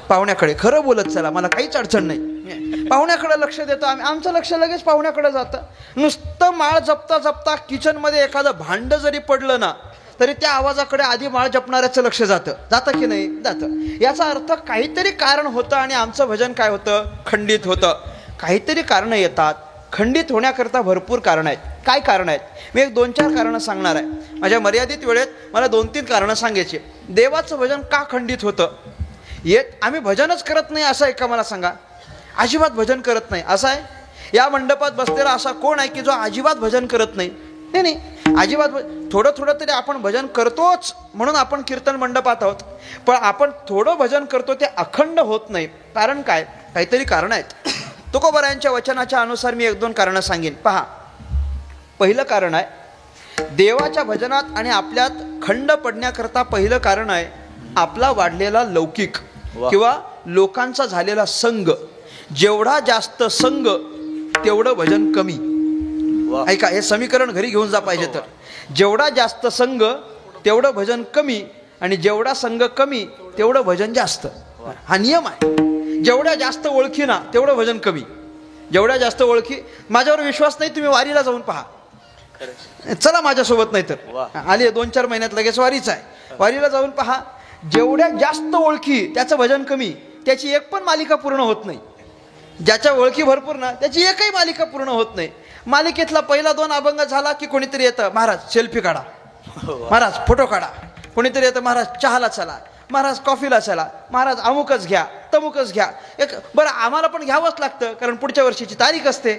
पाहुण्याकडे. खरं बोलत चला, मला काहीच अडचण नाही. पाहुण्याकडे लक्ष देतो आम्ही. आमचं लक्ष लगेच पाहुण्याकडे जातं. नुसतं माळ जपता जपता किचनमध्ये एखादं भांडं जरी पडलं ना तरी त्या आवाजाकडे आधी माळ जपणाऱ्याचं लक्ष जातं की नाही? जातं. याचा अर्थ काहीतरी कारण होतं आणि आमचं भजन काय होतं? खंडित होतं. काहीतरी कारणं येतात. खंडित होण्याकरता भरपूर कारणं आहेत. काय कारणं आहेत? मी 1-2-4 कारणं सांगणार आहे. माझ्या मर्यादित वेळेत मला 2-3 कारणं सांगायची. देवाचं भजन का खंडित होतं? आम्ही भजनच करत नाही असं आहे का मला सांगा? अजिबात भजन करत नाही असं आहे? या मंडपात बसलेला असा कोण आहे की जो अजिबात भजन करत नाही? नाही, अजिबात. थोडं थोडं तरी आपण भजन करतोच, म्हणून आपण कीर्तन मंडपात आहोत. पण आपण थोडं भजन करतो ते अखंड होत नाही. कारण काय? काहीतरी कारण आहेत. तुकोबऱ्यांच्या वचनाच्या अनुसार मी 1-2 कारणं सांगेन. पहा, पहिलं कारण आहे देवाच्या भजनात आणि आपल्यात खंड पडण्याकरता. पहिलं कारण आहे आपला वाढलेला लौकिक किंवा लोकांचा झालेला संग. जेवढा जास्त संग तेवढं भजन कमी. ऐका, हे समीकरण घरी घेऊन जा पाहिजे तर. जेवढा जास्त संग तेवढं भजन कमी, आणि जेवढा संग कमी तेवढं भजन जास्त. हा नियम आहे. जेवढ्या जास्त ओळखी ना तेवढं भजन कमी. जेवढ्या जास्त ओळखी. माझ्यावर विश्वास नाही, तुम्ही वारीला जाऊन पहा. चला माझ्यासोबत, नाही तर आली 2-4 महिन्यात लगेच वारीच आहे. वारीला जाऊन पहा. जेवढ्या जास्त ओळखी त्याचं भजन कमी. त्याची एक पण मालिका पूर्ण होत नाही. ज्याच्या ओळखी भरपूर ना त्याची एकही मालिका पूर्ण होत नाही. मालिकेतला पहिला 2 अभंग झाला की कोणीतरी येतं, महाराज सेल्फी काढा. महाराज फोटो काढा, कोणीतरी येतं महाराज चहाला चला, महाराज कॉफीला चला, महाराज अमुकच घ्या तमुकच घ्या. एक बरं आम्हाला पण घ्यावंच लागतं कारण पुढच्या वर्षीची तारीख असते.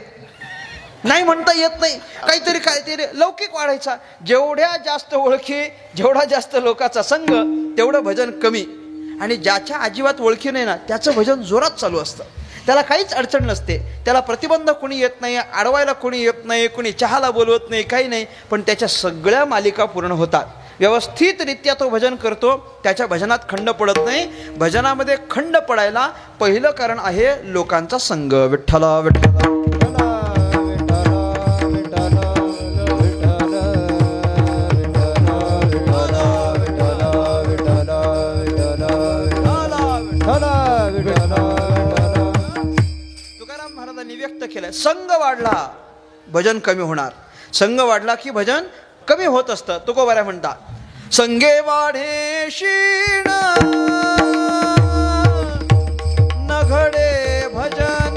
नाही म्हणता येत नाही, काहीतरी लौकिक वाढायचा. जेवढ्या जास्त ओळखी, जेवढा जास्त लोकांचा संघ तेवढं भजन कमी. आणि ज्याच्या अजिबात ओळखी नाही ना त्याचं भजन जोरात चालू असतं, त्याला काहीच अडचण नसते, त्याला प्रतिबंध कोणी येत नाही, अडवायला कोणी येत नाही, कोणी चहाला बोलवत नाही, काही नाही, पण त्याच्या सगळ्या मालिका पूर्ण होतात. व्यवस्थितरित्या तो भजन करतो, त्याच्या भजनात खंड पडत नाही. भजनामध्ये खंड पडायला पहिलं कारण आहे लोकांचा संग. विठ्ठला विठ्ठला व्यक्त केलंय. संघ वाढला भजन कमी होणार, संघ वाढला की भजन कमी होत असतं. तुकोबाऱ्या म्हणतात संगे वाढे शीण न घडे भजन,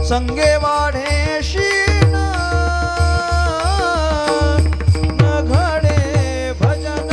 संगे वाढे शीण न घडे भजन,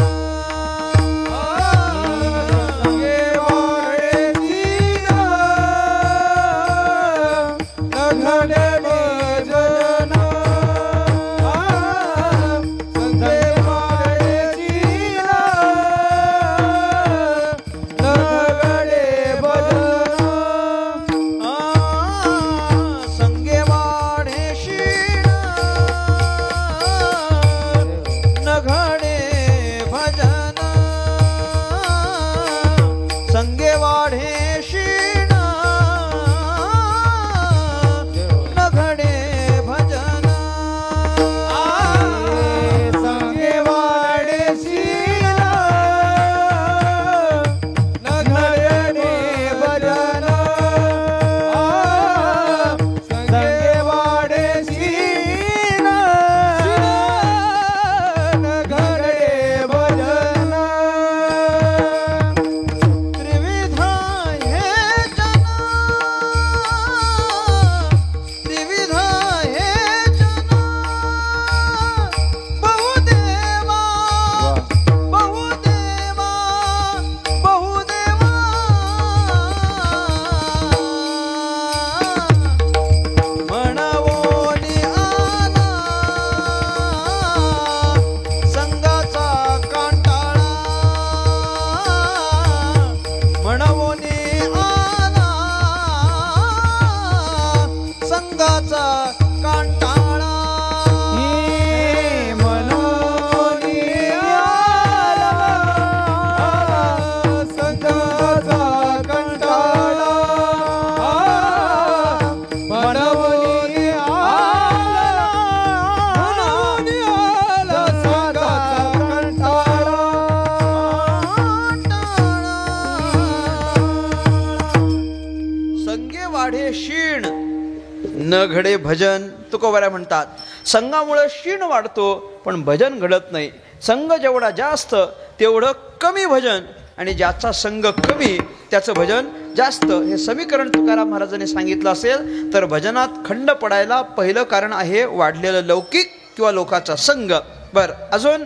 न घडे भजन. तुकोबाऱ्या म्हणतात संघामुळे शीण वाढतो पण भजन घडत नाही. संघ जेवढा जास्त तेवढं कमी भजन, आणि ज्याचा संघ कमी त्याचं भजन जास्त. हे समीकरण तुकाराम महाराजांनी सांगितलं असेल तर भजनात खंड पडायला पहिलं कारण आहे वाढलेलं लौकिक किंवा लोकांचा संघ. बरं, अजून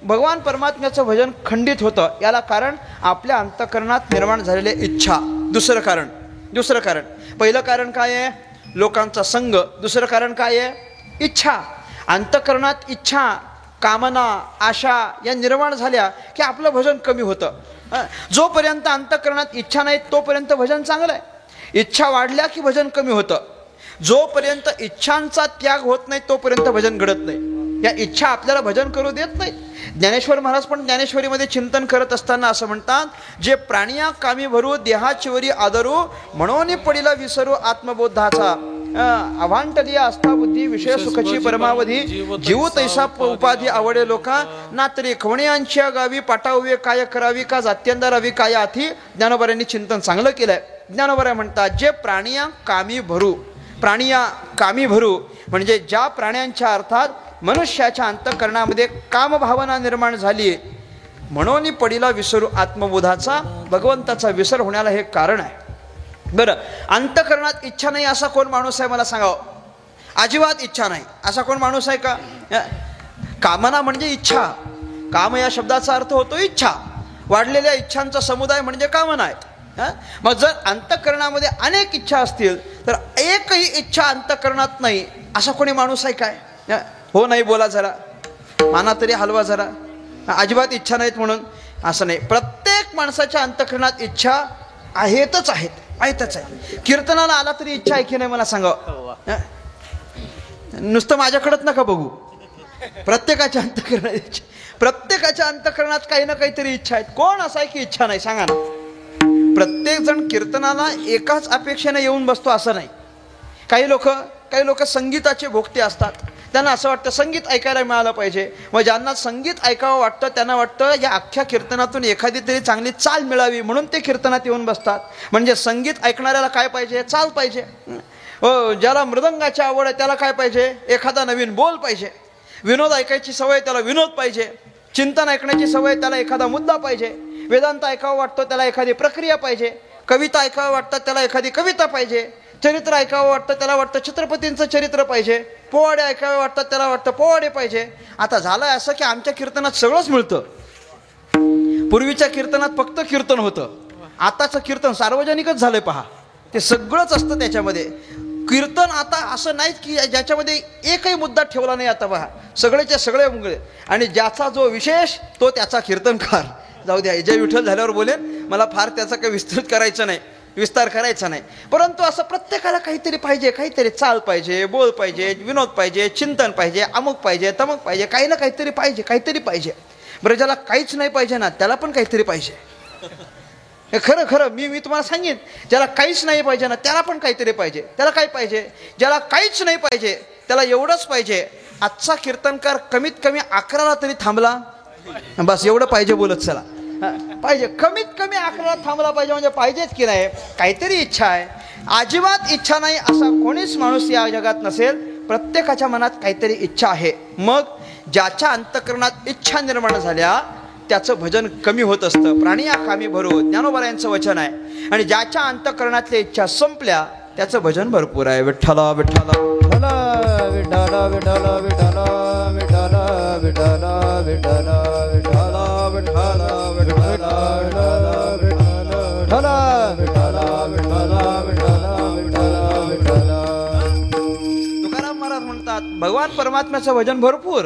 भगवान परमात्म्याचं भजन खंडित होतं याला कारण आपल्या अंतःकरणात निर्माण झालेल्या इच्छा. दुसरं कारण पहिलं कारण काय आहे? लोकांचा संघ. दुसरं कारण काय आहे? इच्छा. अंतःकरणात इच्छा, कामना, आशा या निर्माण झाल्या की आपलं भजन कमी होतं. जोपर्यंत अंतःकरणात इच्छा नाही तोपर्यंत भजन चांगलं आहे. इच्छा वाढल्या की भजन कमी होतं. जोपर्यंत इच्छांचा त्याग होत नाही तोपर्यंत भजन घडत नाही. या इच्छा आपल्याला भजन करू देत नाही. ज्ञानेश्वर महाराज पण ज्ञानेश्वरीमध्ये चिंतन करत असताना असं म्हणतात, जे प्राणिया कामी भरू देहाचीवरी आदरू म्हणून पडिला विसरू आत्मबोधाचा. अभांटलिया आस्था बुद्धी विषय सुखची परमावधी जीव तैसा उपाधी आवडे लोका ना तरी खवणियांच्या गावी पाठावे काय करावी का जात्यंतरावी काय आथी. ज्ञानोबाऱ्यांनी चिंतन चांगलं केलंय. ज्ञानोबाऱ्या म्हणतात जे प्राणिया कामी भरू. प्राणिया कामी भरू म्हणजे ज्या प्राण्यांच्या अर्थात मनुष्याच्या अंतःकरणामध्ये कामभावना निर्माण झाली म्हणून पडिला विसरू आत्मबोधाचा. भगवंताचा विसर होण्याला हे कारण आहे. बरं, अंतःकरणात इच्छा नाही असा कोण माणूस आहे मला सांगावं? अजिबात इच्छा नाही असा कोण माणूस आहे का? कामना म्हणजे इच्छा. काम या शब्दाचा अर्थ होतो इच्छा. वाढलेल्या इच्छांचा समुदाय म्हणजे कामना आहेत. मग जर अंतःकरणामध्ये अनेक इच्छा असतील तर एकही इच्छा अंतःकरणात नाही असा कोणी माणूस आहे काय? हो नाही बोला जरा, माना तरी हलवा जरा. अजिबात इच्छा नाहीत म्हणून असं नाही. प्रत्येक माणसाच्या अंतःकरणात इच्छा आहेतच आहेतच आहे. कीर्तनाला आला तरी इच्छा आहे की नाही मला सांगा. नुसतं माझ्याकडेच नका बघू. प्रत्येकाच्या अंतःकरणात काही ना काहीतरी इच्छा आहेत. कोण असा आहे की इच्छा नाही सांगा ना. प्रत्येक जण कीर्तनाला एकाच अपेक्षेने येऊन बसतो असं नाही. काही लोक संगीताचे भोक्ते असतात. त्यांना असं वाटतं संगीत ऐकायला मिळालं पाहिजे. मग ज्यांना संगीत ऐकावं वाटतं त्यांना वाटतं या अख्ख्या कीर्तनातून एखादी तरी चांगली चाल मिळावी म्हणून ते कीर्तनात येऊन बसतात. म्हणजे संगीत ऐकणाऱ्याला काय पाहिजे? चाल पाहिजे. ज्याला मृदंगाची आवड आहे त्याला काय पाहिजे? एखादा नवीन बोल पाहिजे. विनोद ऐकायची सवय त्याला विनोद पाहिजे. चिंतन ऐकण्याची सवय त्याला एखादा मुद्दा पाहिजे. वेदांत ऐकावं वाटतं त्याला एखादी प्रक्रिया पाहिजे. कविता ऐकावं वाटतं त्याला एखादी कविता पाहिजे. चरित्र ऐकावं वाटतं त्याला वाटतं छत्रपतींचं चरित्र पाहिजे. पोवाडे ऐकावे वाटतात त्याला वाटतं पोवाडे पाहिजे. आता झालं असं की आमच्या कीर्तनात सगळंच मिळतं. पूर्वीच्या कीर्तनात फक्त कीर्तन होतं. आताचं कीर्तन सार्वजनिकच झालंय पहा. ते सगळंच असतं त्याच्यामध्ये. कीर्तन आता असं नाहीत की ज्याच्यामध्ये एकही मुद्दा ठेवला नाही. आता पहा सगळेच्या सगळे मुंगळे आणि ज्याचा जो विशेष तो त्याचा कीर्तनकार. जाऊ द्या, जय विठ्ठल झाल्यावर बोलेन. मला फार त्याचा काही विस्तार करायचा नाही. परंतु असं प्रत्येकाला काहीतरी पाहिजे. काहीतरी चाल पाहिजे, बोल पाहिजे, विनोद पाहिजे, चिंतन पाहिजे, अमुक पाहिजे, तमुक पाहिजे. काही ना काहीतरी पाहिजे. बरं ज्याला काहीच नाही पाहिजे ना त्याला पण काहीतरी पाहिजे. खरं मी तुम्हाला सांगेन, ज्याला काहीच नाही पाहिजे ना त्याला पण काहीतरी पाहिजे. त्याला काय पाहिजे? ज्याला काहीच नाही पाहिजे त्याला एवढंच पाहिजे, आजचा कीर्तनकार कमीत कमी 11ला तरी थांबला बस, एवढं पाहिजे बोलत चला. पाहिजे कमीत कमी 11ला थांबला पाहिजे. म्हणजे पाहिजेच की नाही, काहीतरी इच्छा आहे. अजिबात इच्छा नाही असा कोणीच माणूस या जगात नसेल. प्रत्येकाच्या मनात काहीतरी इच्छा आहे. मग ज्याच्या अंतःकरणात इच्छा निर्माण झाल्या त्याचं भजन कमी होत असतं. प्राणी या कामी भरो, ज्ञानोबा यांचं वचन आहे. आणि ज्याच्या अंतःकरणातल्या इच्छा संपल्या त्याचं भजन भरपूर आहे. विठ्ठला विठ्ठला विठ्ठला विठ्ठला विठ्ठला विठ्ठला विठ्ठला विठ्ठला विठ्ठला विठ्ठला विठ्ठला तुकाराम महाराज म्हणतात भगवान परमात्म्याचं भजन भरपूर.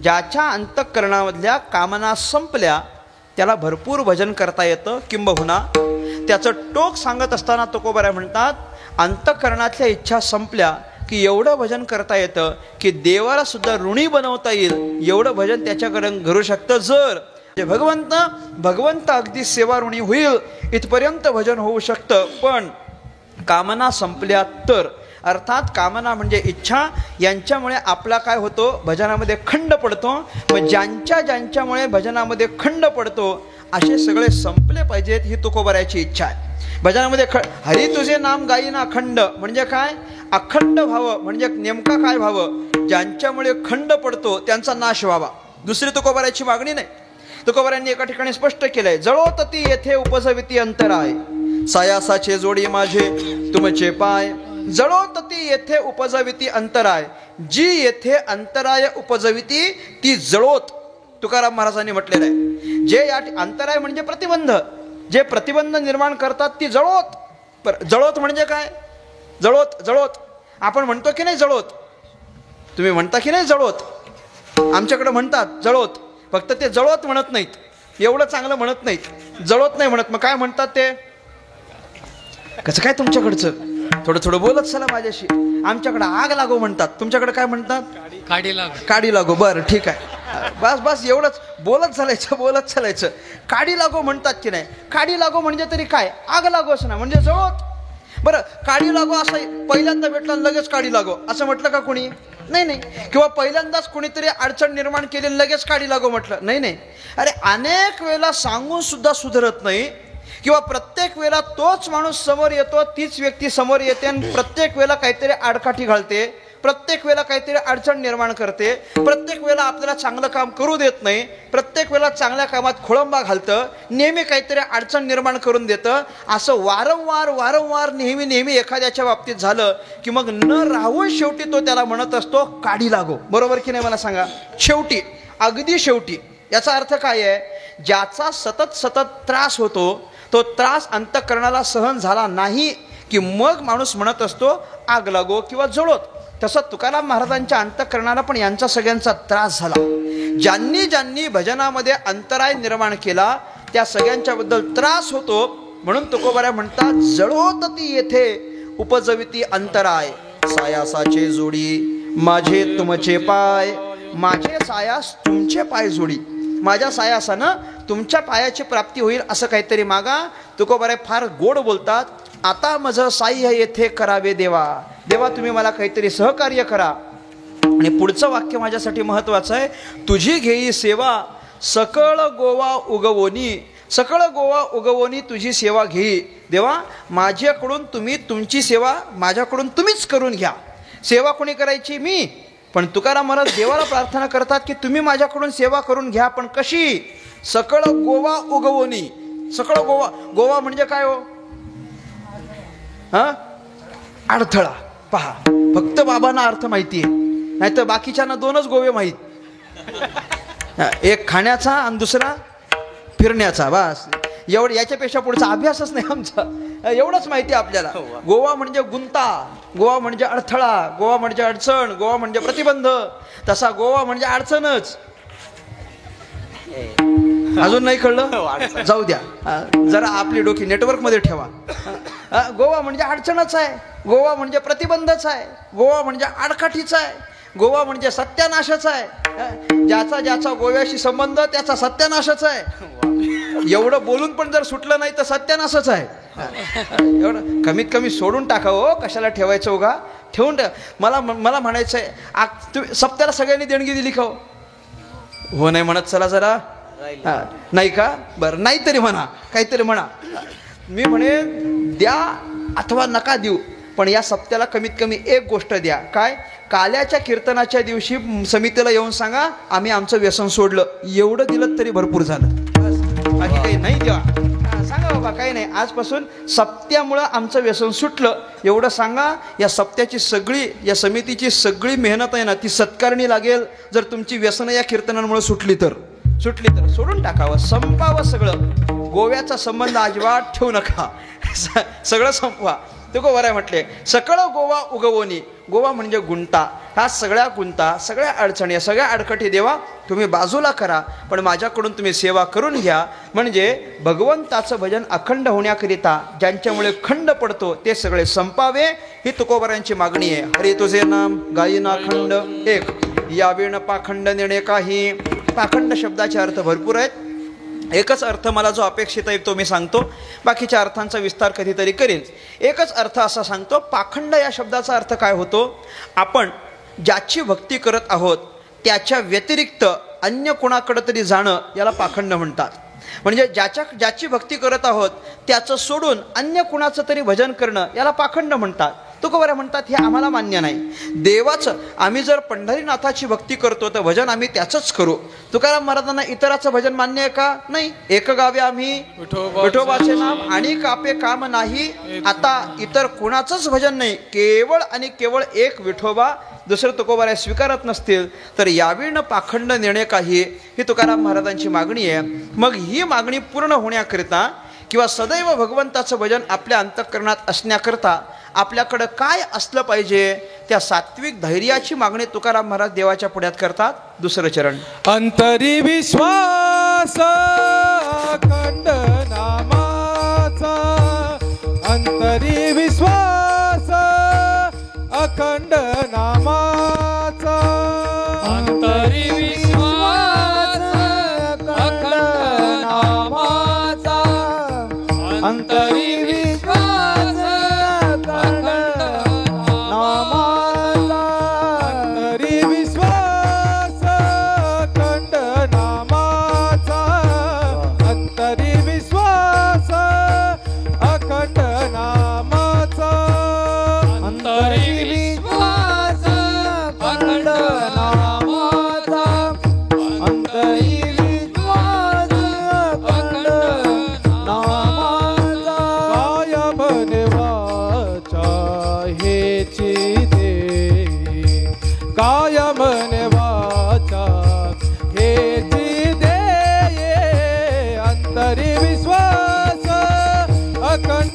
ज्याच्या अंतःकरणामधल्या कामना संपल्या त्याला भरपूर भजन करता येतं. किंबहुना त्याचं टोक सांगत असताना तुकोबाराय म्हणतात अंतःकरणातल्या इच्छा संपल्या की एवढं भजन करता येतं की देवाला सुद्धा ऋणी बनवता येईल एवढं भजन त्याच्याकडे घडू शकतं. जर भगवंत अगदी सेवा ऋणी होईल इथपर्यंत भजन होऊ शकतं. पण कामना संपल्या तर, अर्थात कामना म्हणजे इच्छा, यांच्यामुळे आपला काय होतो? भजनामध्ये खंड पडतो. मग ज्यांच्यामुळे भजनामध्ये खंड पडतो असे सगळे संपले पाहिजेत ही तुकोबारायची इच्छा आहे. भजनामध्ये हरी तुझे नाम गाईना खंड म्हणजे काय? अखंड व्हावं. म्हणजे नेमका काय व्हावं? ज्यांच्यामुळे खंड पडतो त्यांचा नाश व्हावा. दुसरी तुकोबारायची मागणी नाही. तुकोबारायांनी एका ठिकाणी स्पष्ट केलंय, जळोतती येथे उपजविती अंतराय, सायासाचे जोडी माझे तुमचे पाय. जळोतती येथे उपजविती अंतराय, जी येथे अंतराय उपजविती ती जळोत. तुकाराम महाराजांनी म्हटलेलं आहे. जे या अंतराय म्हणजे प्रतिबंध, जे प्रतिबंध निर्माण करतात ती जळोत. जळोत म्हणजे काय? जळोत आपण म्हणतो की नाही जळोत? तुम्ही म्हणता की नाही जळोत? आमच्याकडे म्हणतात जळोत. फक्त ते जळोत म्हणत नाहीत, एवढं चांगलं म्हणत नाहीत, जळोत नाही म्हणत. मग काय म्हणतात ते? कसं काय तुमच्याकडचं? थोडं बोलत चला माझ्याशी. आमच्याकडे आग लागो म्हणतात, तुमच्याकडे काय म्हणतात? काडी लागो. बरं ठीक आहे, बस एवढंच बोलत चालायचं. काडी लागो म्हणतात की नाही? काडी लागो म्हणजे तरी काय? आग लागोच ना, म्हणजे जळोत. बरं काडी लागो असं पहिल्यांदा भेटला लगेच काडी लागो असं म्हटलं का कोणी? नाही. किंवा पहिल्यांदाच कोणीतरी अडचण निर्माण केली लगेच काडी लागो म्हटलं? नाही. अरे अनेक वेळेला सांगून सुद्धा सुधरत नाही. किंवा प्रत्येक वेळेला तोच माणूस समोर येतो, तीच व्यक्ती समोर येते आणि प्रत्येक वेळेला काहीतरी आडकाठी घालते. प्रत्येक वेळेला काहीतरी अडचण निर्माण करते, प्रत्येक वेळेला आपल्याला चांगलं काम करू देत नाही, प्रत्येक वेळेला चांगल्या कामात खोळंबा घालतं, नेहमी काहीतरी अडचण निर्माण करून देतं. असं वारंवार नेहमी एखाद्याच्या बाबतीत झालं की मग न राहून शेवटी तो त्याला म्हणत असतो काढी लागो. बरोबर की नाही मला सांगा? शेवटी, अगदी शेवटी. याचा अर्थ काय आहे? ज्याचा सतत त्रास होतो, तो त्रास अंतःकरणाला सहन झाला नाही की मग माणूस म्हणत असतो आग लागो किंवा जळोत. तसं तुकाराम महाराजांच्या अंतःकरणाला पण यांचा सगळ्यांचा त्रास झाला. ज्यांनी भजनामध्ये अंतराय निर्माण केला त्या सगळ्यांच्याबद्दल त्रास होतो. म्हणून तुकोबारा म्हणतात जळोत ती येथे उपजविती अंतराय, सायासाचे जोडी माझे तुमचे पाय, माझे सायास तुमचे पाय जोडी. माझ्या सायासानं तुमच्या पायाची प्राप्ती होईल असं काहीतरी मागा. तुकोबारे फार गोड बोलतात. आता माझं साह्य येथे करावे देवा, देवा तुम्ही मला काहीतरी सहकार्य करा. आणि पुढचं वाक्य माझ्यासाठी महत्वाचं आहे. तुझी घेई सेवा सकळ गोवा उगवोनी, सकळ गोवा उगवोनी तुझी सेवा घेई. देवा माझ्याकडून तुम्ही तुमची सेवा माझ्याकडून तुम्हीच करून घ्या. सेवा कोणी करायची? मी. पण तुकाराम महाराज देवाला प्रार्थना करतात की तुम्ही माझ्याकडून सेवा करून घ्या. पण कशी? सकळ गोवा उगवोनी. सकळ गोवा, गोवा म्हणजे काय हो? अडथळा. पहा, फक्त बाबांना अर्थ माहिती आहे, नाही तर बाकीच्यांना दोनच गोवे माहीत. एक खाण्याचा आणि दुसरा फिरण्याचा. बस एवढं, याच्यापेक्षा पुढचा अभ्यासच नाही आमचा. एवढंच माहिती आहे आपल्याला. गोवा म्हणजे गुंता, गोवा म्हणजे अडथळा, गोवा म्हणजे अडचण, गोवा म्हणजे प्रतिबंध. तसा गोवा म्हणजे अडचणच. अजून नाही कळलं? जाऊ द्या, जरा आपली डोकी नेटवर्क मध्ये ठेवा. गोवा म्हणजे अडचणच आहे, गोवा म्हणजे प्रतिबंधच आहे, गोवा म्हणजे आडकाठीचा आहे, गोवा म्हणजे सत्यानाशच आहे. ज्याचा गोव्याशी संबंध त्याचा सत्यानाशच आहे. एवढं बोलून पण जर सुटलं नाही तर सत्यानाशच आहे. एवढं कमीत कमी सोडून टाका हो, कशाला ठेवायचं उगा? ठेवून मला म्हणायचं आहे सप्त्याला सगळ्यांनी देणगी दिली का हो? नाही म्हणत चला जरा. नाही का? बरं, नाहीतरी म्हणा, काहीतरी म्हणा. मी म्हणे द्या अथवा नका देऊ, पण या सप्त्याला कमीत कमी एक गोष्ट द्या. काय? काल्याच्या कीर्तनाच्या दिवशी समितीला येऊन सांगा आम्ही आमचं व्यसन सोडलं. एवढं दिलं तरी भरपूर झालं. बाकी काही नाही द्या. सांगा बाबा काही नाही, आजपासून सप्त्यामुळं आमचं व्यसन सुटलं एवढं सांगा. या सप्त्याची सगळी, या समितीची सगळी मेहनत आहे ना ती सत्कारणी लागेल. जर तुमची व्यसनं या कीर्तनामुळे सुटली तर सोडून टाकावं, संपावं सगळं. गोव्याचा संबंध अजिबात ठेवू नका, सगळं संपवा. ते गोवाराय म्हटले सकळ गोवा उगवोनी. गोवा म्हणजे गुंता. ह्या सगळ्या गुंता, सगळ्या अडचणी, सगळ्या अडकटी देवा तुम्ही बाजूला करा, पण माझ्याकडून तुम्ही सेवा करून घ्या. म्हणजे भगवंताचं भजन अखंड होण्याकरिता ज्यांच्यामुळे खंड पडतो ते सगळे संपावे, ही तुकोबारांची मागणी आहे. हरी तुझे नाम गायीना खंड एक, यावेण पाखंड नेणे काही. पाखंड शब्दाचे अर्थ भरपूर आहेत. एकच अर्थ मला जो अपेक्षित आहे तो मी सांगतो, बाकीच्या अर्थांचा विस्तार कधीतरी करेन. एकच अर्थ असा सांगतो. पाखंड या शब्दाचा अर्थ काय होतो? आपण ज्याची भक्ती करत आहोत त्याच्या व्यतिरिक्त अन्य कोणाकडे तरी जाणं याला पाखंड म्हणतात. म्हणजे ज्याची भक्ती करत आहोत त्याचं सोडून अन्य कुणाचं तरी भजन करणं याला पाखंड म्हणतात. तुकोबारा म्हणतात हे आम्हाला मान्य नाही. देवाचं, आम्ही जर पंढरीनाथाची भक्ती करतो तर भजन आम्ही त्याचंच करू. तुकाराम महाराजांना इतराचं भजन मान्य आहे का? नाही. एक गावे आम्ही विठोबाचे नाम आणि कापे काम नाही. आता इतर कोणाचंच भजन नाही, केवळ आणि केवळ एक विठोबा. दुसरं तुकोबारा स्वीकारत नसतील तर यावीण पाखंड नेणे काही, ही तुकाराम महाराजांची मागणी आहे. मग ही मागणी पूर्ण होण्याकरिता किंवा सदैव भगवंताचं भजन आपल्या अंतःकरणात असण्याकरता आपल्याकडं काय असलं पाहिजे? त्या सात्विक धैर्याची मागणी तुकाराम महाराज देवाच्या पुढ्यात करतात. दुसरं चरण. अंतरी विश्वास अखंड नामाचा, अंतरी विश्वास अखंड नामाचा, अंतरी विश्वास अखंड नामाचा, अंतरी विश्वास अखंड नामाचा, अंतरी विश्वास अखंड नामाचा, अंतरी विश्वास अखंड नामाचा, अंतरी विश्वास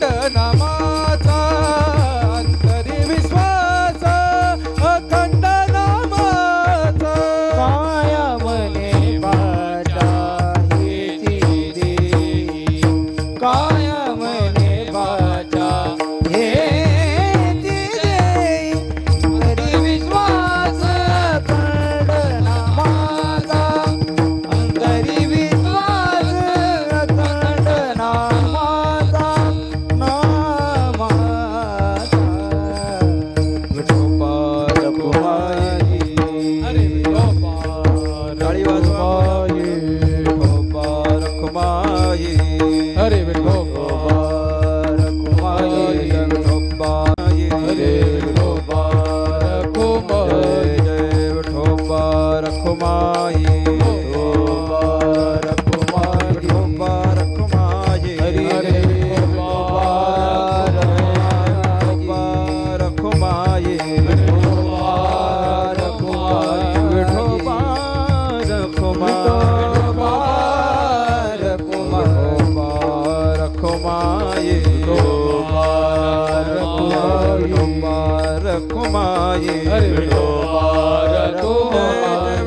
अखंड नामाचा अंतरी विश्वास अखंड नामाचा काया मने वाचा हेची देई काया मने वाचा हेची देई अंतरी विश्वास अखंड नामाचा अंतरी विश्वास अखंड नामाचा विठोबा रखुमाई अरे विठोबा टाळी वाजवा. विठोबा रखुमाई अरे विठोबा रखुमाई विठोबा अरे विठोबा रखुमाई जय विठोबा रखुमाई विठोबा रखुमाई विठोबा रखुमाई हरी हरे विठोबा रखुमाई विठोबा रखुमाई विठोबा रखुमाई रखुमाई विठोबा रखुमाई विठोबा रखुमाई अरे विठोबा रखुमाई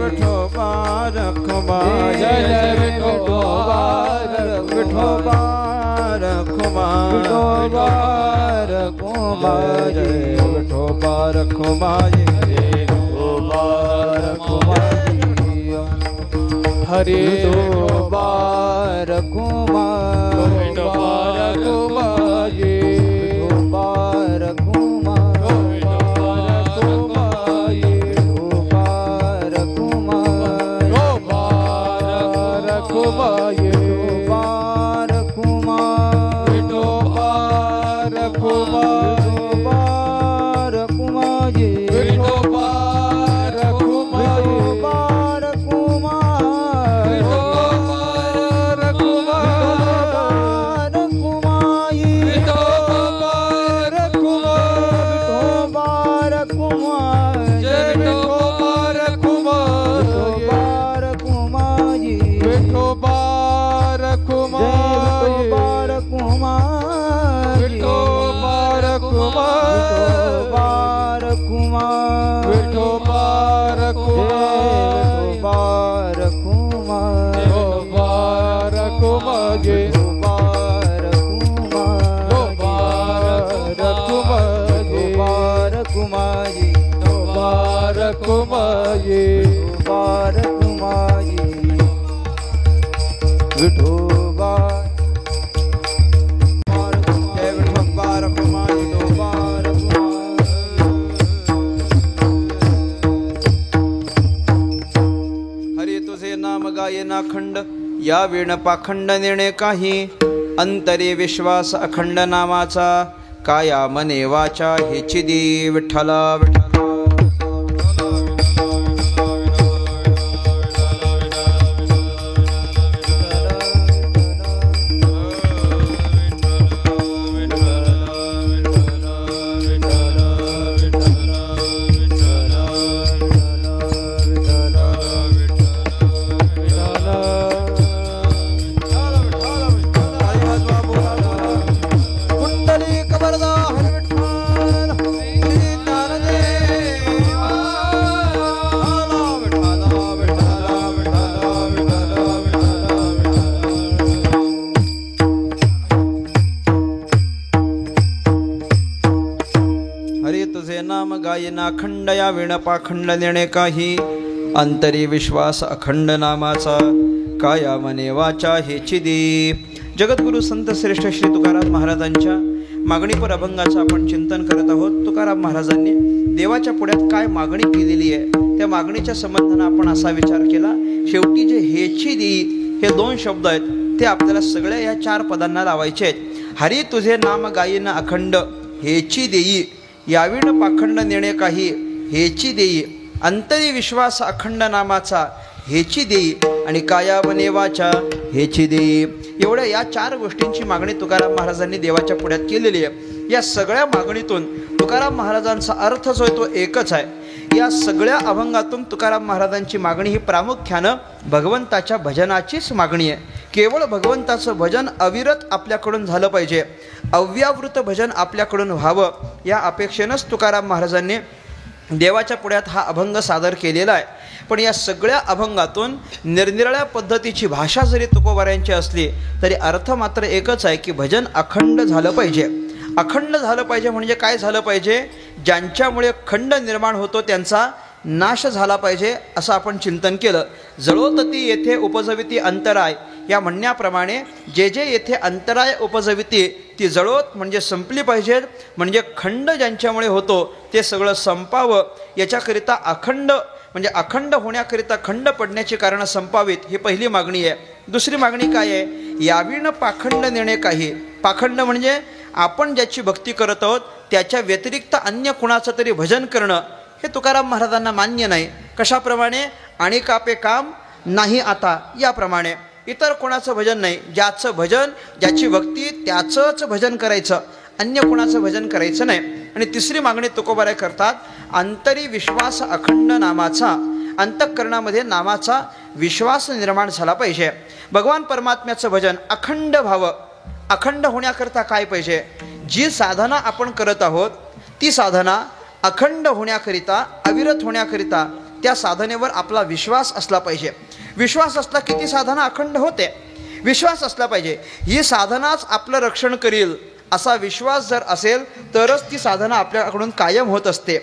विठोबा रखुमाई जय जय विठोबा विठोबा रखुमाई विठोबा रखुमाई विठोबा रखुमाई विठोबा रखुमाई हरे विठोबा रखुमाई विठोबा रखुमाई विठोबा रखुमाई विठोबा रखुमाई विठोबा रखुमाई विठोबा रखुमाई विठोबा रखुमाई विठोबा रखुमाई विठोबा रखुमाई विठोबा रखुमाई विठोबा रखुमाई विठोबा रखुमाई विठोबा रखुमाई जय विठोबा रखुमाई विठोबा रखुमाई विठोबा रखुमाई विठोबा रखुमाई विठोबा रखुमाई विठोबा रखुमाई विठोबा रखुमाई विठोबा रखुमाई विठोबा रखुमाई विठोबा विठोबा रखुमाई रखुमाई विठोबा रखुमाई विठोबा जय विठोबा रखुमाई विठोबा हरी तुझे नाम गायना खंड या विण पाखंड नेणे काही अंतरे विश्वास अखंड नामाचा काया मने वाचा हेची दी विठ्ठला विठ्ठला कुंडली कबरदा हरी विठ्ठल श्री ज्ञानदेवा हरी तुझे नाम गायना खंड या विण पाखंड नेणे काही अंतरी विश्वास अखंड नामाचा काया मने वाचा हेची दी. जगद्गुरु संत श्रेष्ठ श्री तुकाराम महाराजांच्या मागणीपर अभंगाचं आपण चिंतन करत आहोत. तुकाराम महाराजांनी देवाच्या पुढ्यात काय मागणी केलेली आहे त्या मागणीच्या संबंधानं आपण असा विचार केला. शेवटी जे हेची दी हे दोन शब्द आहेत ते आपल्याला सगळ्या या चार पदांना लावायचे आहेत. हरी तुझे नाम गायन अखंड हेची देई याविण पाखंड नेणे काही हेची देई अंतरी विश्वास अखंड नामाचा हेची देई आणि काया वनेवाच्या हेची देई. एवढ्या या चार गोष्टींची मागणी तुकाराम महाराजांनी देवाच्या पुढ्यात केलेली आहे. या सगळ्या मागणीतून तुकाराम महाराजांचा अर्थ जो आहे तो एकच आहे या सगळ्या अभंगातून तुकाराम महाराजांची मागणी ही प्रामुख्यानं भगवंताच्या भजनाचीच मागणी आहे. केवळ भगवंताचं भजन अविरत आपल्याकडून झालं पाहिजे, अव्यावृत भजन आपल्याकडून व्हावं, या अपेक्षेनंच तुकाराम महाराजांनी देवाच्या पुढ्यात हा अभंग सादर केलेला आहे. पण या सगळ्या अभंगातून निरनिराळ्या पद्धतीची भाषा जरी तुकोबारायांची असली तरी अर्थ मात्र एकच आहे की भजन अखंड झालं पाहिजे. अखंड झालं पाहिजे म्हणजे काय झालं पाहिजे? ज्यांच्यामुळे खंड निर्माण होतो त्यांचा नाश झाला पाहिजे असं आपण चिंतन केलं. जळोतती येथे उपजविती अंतराय या म्हणण्याप्रमाणे जे जे येथे अंतराय उपजविती ती जळोत म्हणजे संपली पाहिजेत. म्हणजे खंड ज्यांच्यामुळे होतो ते सगळं संपावं, याच्याकरिता अखंड म्हणजे अखंड होण्याकरिता खंड पडण्याची कारणं संपावीत ही पहिली मागणी आहे. दुसरी मागणी काय आहे? यावीनं पाखंड नेणे काही. पाखंड म्हणजे आपण ज्याची भक्ती करत आहोत त्याच्या व्यतिरिक्त अन्य कुणाचं तरी भजन करणं हे तुकाराम महाराजांना मान्य नाही. कशाप्रमाणे? आणि कापे काम नाही आता याप्रमाणे. इतर कोणाचं भजन नाही, ज्याचं भजन ज्याची भक्ती त्याचंच भजन करायचं, अन्य कुणाचं भजन करायचं नाही. आणि तिसरी मागणी तुकोबाराय करतात, अंतरी विश्वास अखंड नामाचा. अंतःकरणामध्ये नामाचा विश्वास निर्माण झाला पाहिजे. भगवान परमात्म्याचं भजन अखंड व्हावं. अखंड होण्याकरता काय पाहिजे? जी साधना आपण करत आहोत ती साधना अखंड होण्याकरिता, अविरत होण्याकरिता त्या साधनेवर आपला विश्वास असला पाहिजे. विश्वास असला की ती साधना अखंड होते. विश्वास असला पाहिजे ही साधनाच आपलं रक्षण करील असा विश्वास जर असेल तरच ती साधना आपल्याकडून कायम होत असते.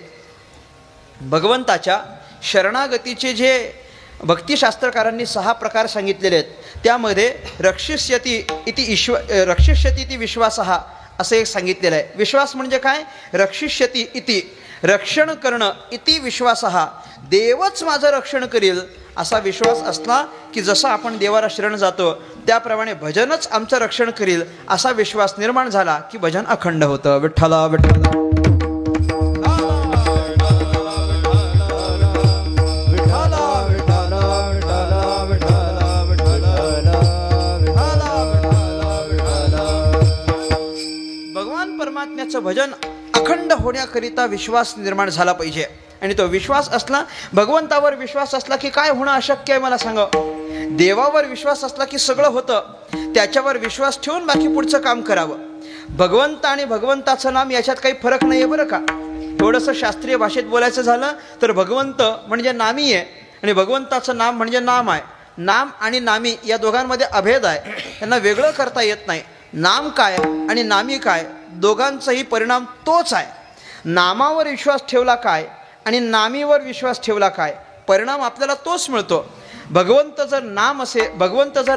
भगवंताच्या शरणागतीचे जे भक्तिशास्त्रकारांनी 6 प्रकार सांगितलेले आहेत त्यामध्ये रक्षिष्यती इति विश्वासः असं एक सांगितलेलं आहे. विश्वास म्हणजे काय? रक्षिष्यती इति रक्षण करणं, इति विश्वासः देवच माझं रक्षण करील असा विश्वास असला की जसं आपण देवाला शरण जातो त्याप्रमाणे भजनच आमचं रक्षण करील असा विश्वास निर्माण झाला की भजन अखंड होतं. विठ्ठला विठ्ठला परमात्म्याचं भजन अखंड होण्याकरिता विश्वास निर्माण झाला पाहिजे. आणि तो विश्वास असला, भगवंतावर विश्वास असला की काय होणं अशक्य आहे मला सांगा? देवावर विश्वास असला की सगळं होतं. त्याच्यावर विश्वास ठेवून बाकी पुढचं काम करावं. भगवंत आणि भगवंताचं नाम याच्यात काही फरक नाही आहे बरं का. थोडंसं शास्त्रीय भाषेत बोलायचं झालं तर भगवंत म्हणजे नामी आहे आणि भगवंताचं नाम म्हणजे नाम आहे. नाम आणि नामी या दोघांमध्ये अभेद आहे, त्यांना वेगळं करता येत नाही. नाम काय आणि नामी काय दोघांचाही परिणाम तोच आहे. नामावर विश्वास ठेवला काय आणि नामीवर विश्वास ठेवला काय परिणाम आपल्याला तोच मिळतो. भगवंत जर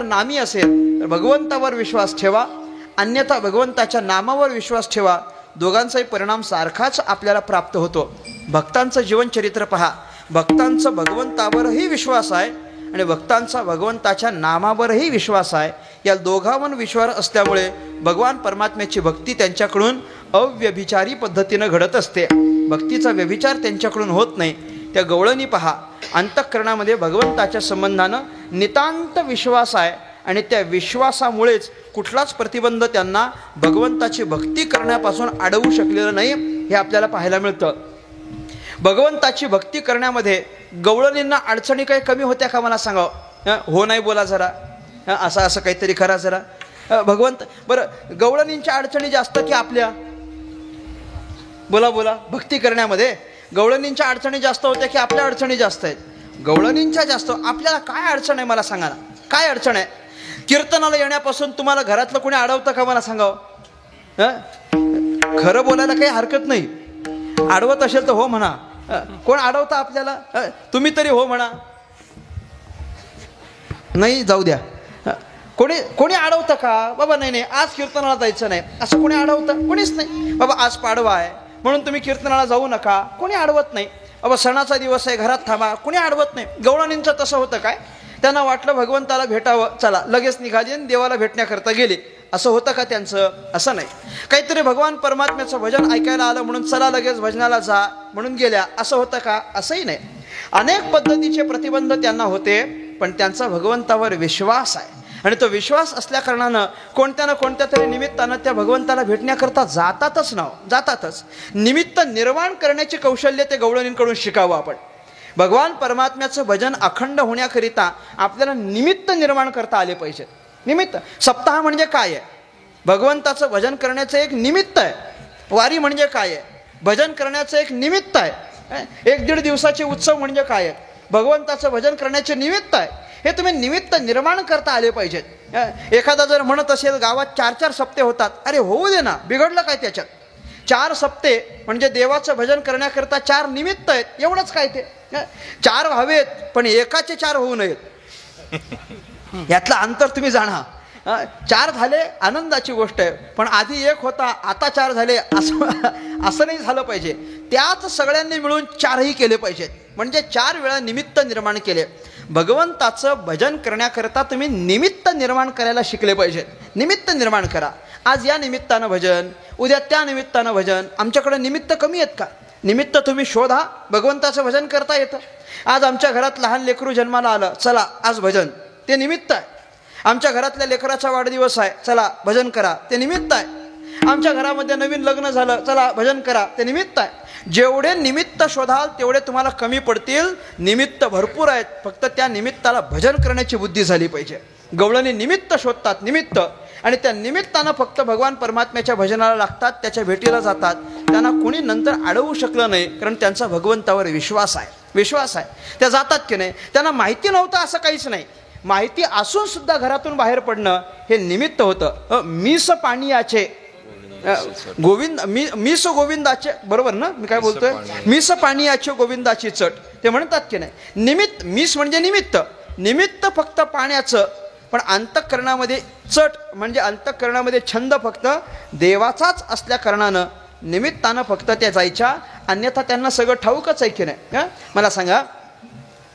नामी असेल तर भगवंतावर विश्वास ठेवा, अन्यथा भगवंताच्या नामावर विश्वास ठेवा. दोघांचाही परिणाम सारखाच आपल्याला प्राप्त होतो. भक्तांचं जीवनचरित्र पहा. भक्तांचा भगवंतावरही विश्वास आहे आणि भक्तांचा भगवंताच्या नामावरही विश्वास आहे. या दोघांवर विश्वास असल्यामुळे भगवान परमात्म्याची भक्ती त्यांच्याकडून अव्यभिचारी पद्धतीनं घडत असते. भक्तीचा व्यभिचार त्यांच्याकडून होत नाही. त्या गवळणी पहा, अंतःकरणामध्ये भगवंताच्या संबंधानं नितांत विश्वास आहे आणि त्या विश्वासामुळेच कुठलाच प्रतिबंध त्यांना भगवंताची भक्ती करण्यापासून अडवू शकलेलं नाही हे आपल्याला पाहायला मिळतं. भगवंताची भक्ती करण्यामध्ये गवळणींना अडचणी काही कमी होत्या का मला सांगा? हो नाही बोला जरा, असं काहीतरी करा जरा. भगवंत बरं गवळणींच्या अडचणी जास्त की आपल्या? बोला भक्ती करण्यामध्ये गवळणींच्या अडचणी जास्त होत्या की आपल्या अडचणी जास्त आहेत? गवळणींच्या जास्त. आपल्याला काय अडचण आहे मला सांगा ना, काय अडचण आहे? कीर्तनाला येण्यापासून तुम्हाला घरातलं कोणी अडवतं का मला सांगावं? खरं बोलायला काही हरकत नाही. अडवत असेल तर हो म्हणा. कोण अडवतं आपल्याला? तुम्ही तरी हो म्हणा. नाही जाऊ द्या. कोणी अडवतं का? बाबा नाही आज कीर्तनाला जायचं नाही असं कोणी अडवतं? कोणीच नाही. बाबा आज पाडवा आहे म्हणून तुम्ही कीर्तनाला जाऊ नका, कोणी अडवत नाही. बाबा सणाचा दिवस आहे घरात थांबा, कोणी अडवत नाही. गवळणींचं तसं होतं काय? त्यांना वाटलं भगवंताला भेटावं, चला लगेच निघाली आणि देवाला भेटण्याकरता गेले. असं होतं का त्यांचं? असं नाही. काहीतरी भगवान परमात्म्याचं भजन ऐकायला आलं म्हणून चला लगेच भजनाला जा म्हणून गेल्या, असं होतं का? असंही नाही. अनेक पद्धतीचे प्रतिबंध त्यांना होते पण त्यांचा भगवंतावर विश्वास आहे. आणि तो विश्वास असल्या कारणानं कोणत्या ना कोणत्या तरी निमित्तानं त्या भगवंताला भेटण्याकरता जातातच. निमित्त निर्माण करण्याची कौशल्य ते गवळणींकडून शिकावं आपण. भगवान परमात्म्याचं भजन अखंड होण्याकरिता आपल्याला निमित्त निर्माण करता आले पाहिजेत. निमित्त सप्ताह म्हणजे काय आहे? भगवंताचं भजन करण्याचं एक निमित्त आहे. वारी म्हणजे काय आहे? भजन करण्याचं एक निमित्त आहे. 1-1.5 दिवसाचे उत्सव म्हणजे काय आहे? भगवंताचं भजन करण्याचे निमित्त आहे. हे तुम्ही निमित्त निर्माण करता आले पाहिजेत. एखादा जर म्हणत असेल गावात 4-4 सप्ते होतात, अरे होऊ दे ना, बिघडलं काय त्याच्यात? 4 सप्ते म्हणजे देवाचं भजन करण्याकरता 4 निमित्त आहेत, एवढंच काय ते. 4 व्हावेत पण एकाचे 4 होऊ नयेत, यातलं अंतर तुम्ही जाणा. 4 झाले आनंदाची गोष्ट आहे, पण आधी 1 होता आता 4 झाले असं नाही झालं पाहिजे. त्याच सगळ्यांनी मिळून 4ही केले पाहिजेत, म्हणजे 4 वेळा निमित्त निर्माण केले. भगवंताचं भजन करण्याकरता तुम्ही निमित्त निर्माण करायला शिकले पाहिजेत. निमित्त निर्माण करा. आज या निमित्तानं भजन, उद्या त्या निमित्तानं भजन. आमच्याकडे निमित्त कमी आहेत का? निमित्त तुम्ही शोधा, भगवंताचं भजन करता येतं. आज आमच्या घरात लहान लेकरू जन्माला आलं, चला आज भजन, ते निमित्त आहे. आमच्या घरातल्या लेकराचा वाढदिवस आहे, चला भजन करा, ते निमित्त आहे. आमच्या घरामध्ये नवीन लग्न झालं, चला भजन करा, ते निमित्त आहे. जेवढे निमित्त शोधाल तेवढे तुम्हाला कमी पडतील. निमित्त भरपूर आहेत, फक्त त्या निमित्ताला भजन करण्याची बुद्धी झाली पाहिजे. गवळणी निमित्त शोधतात, निमित्त, आणि त्या निमित्तानं फक्त भगवान परमात्म्याच्या भजनाला लागतात, त्याच्या भेटीला जातात. त्यांना कोणी नंतर अडवू शकलं नाही, कारण त्यांचा भगवंतावर विश्वास आहे. त्या जातात की नाही, त्यांना माहिती नव्हतं असं काहीच नाही. माहिती असून सुद्धा घरातून बाहेर पडणं हे निमित्त होतं. मीस पाणीयाचे गोविंद, मीस गोविंदाचे, बरोबर ना मी काय बोलतोय? मीस पाणीयाचे गोविंदाची चट, ते म्हणतात की नाही. निमित्त, मीस म्हणजे निमित्त फक्त पाण्याचं, पण अंतःकरणामध्ये चट म्हणजे अंतःकरणामध्ये छंद फक्त देवाचाच असल्या कारणानं निमित्तानं फक्त त्या जायच्या, अन्यथा त्यांना सगळं ठाऊकच आहे की नाही. मला सांगा,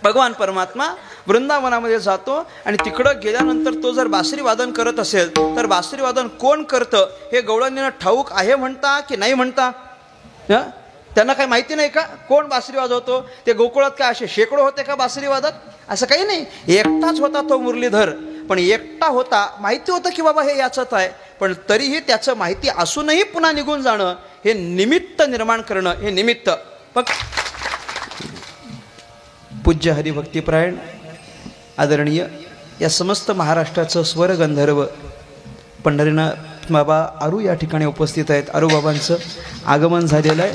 भगवान परमात्मा वृंदावनामध्ये जातो आणि तिकडं गेल्यानंतर तो जर बासरी वादन करत असेल तर बासरी वादन कोण करतं हे गवळणींना ठाऊक आहे म्हणता की नाही म्हणता? त्यांना काही माहिती नाही का कोण बासरी वाजवतो? ते गोकुळात काय असे शेकडो होते का बासरी वादक? असं काही नाही, एकटाच होता तो मुरलीधर. पण एकटा होता, माहिती होतं की बाबा हे याचंच आहे, पण तरीही त्याचं माहिती असूनही पुन्हा निघून जाणं हे निमित्त निर्माण करणं, हे निमित्त. पूज्य हरिभक्तिपरायण आदरणीय या समस्त महाराष्ट्राचं स्वरगंधर्व पंढरीनाथ बाबा आरू या ठिकाणी उपस्थित आहेत. आरू बाबांचं आगमन झालेलं आहे.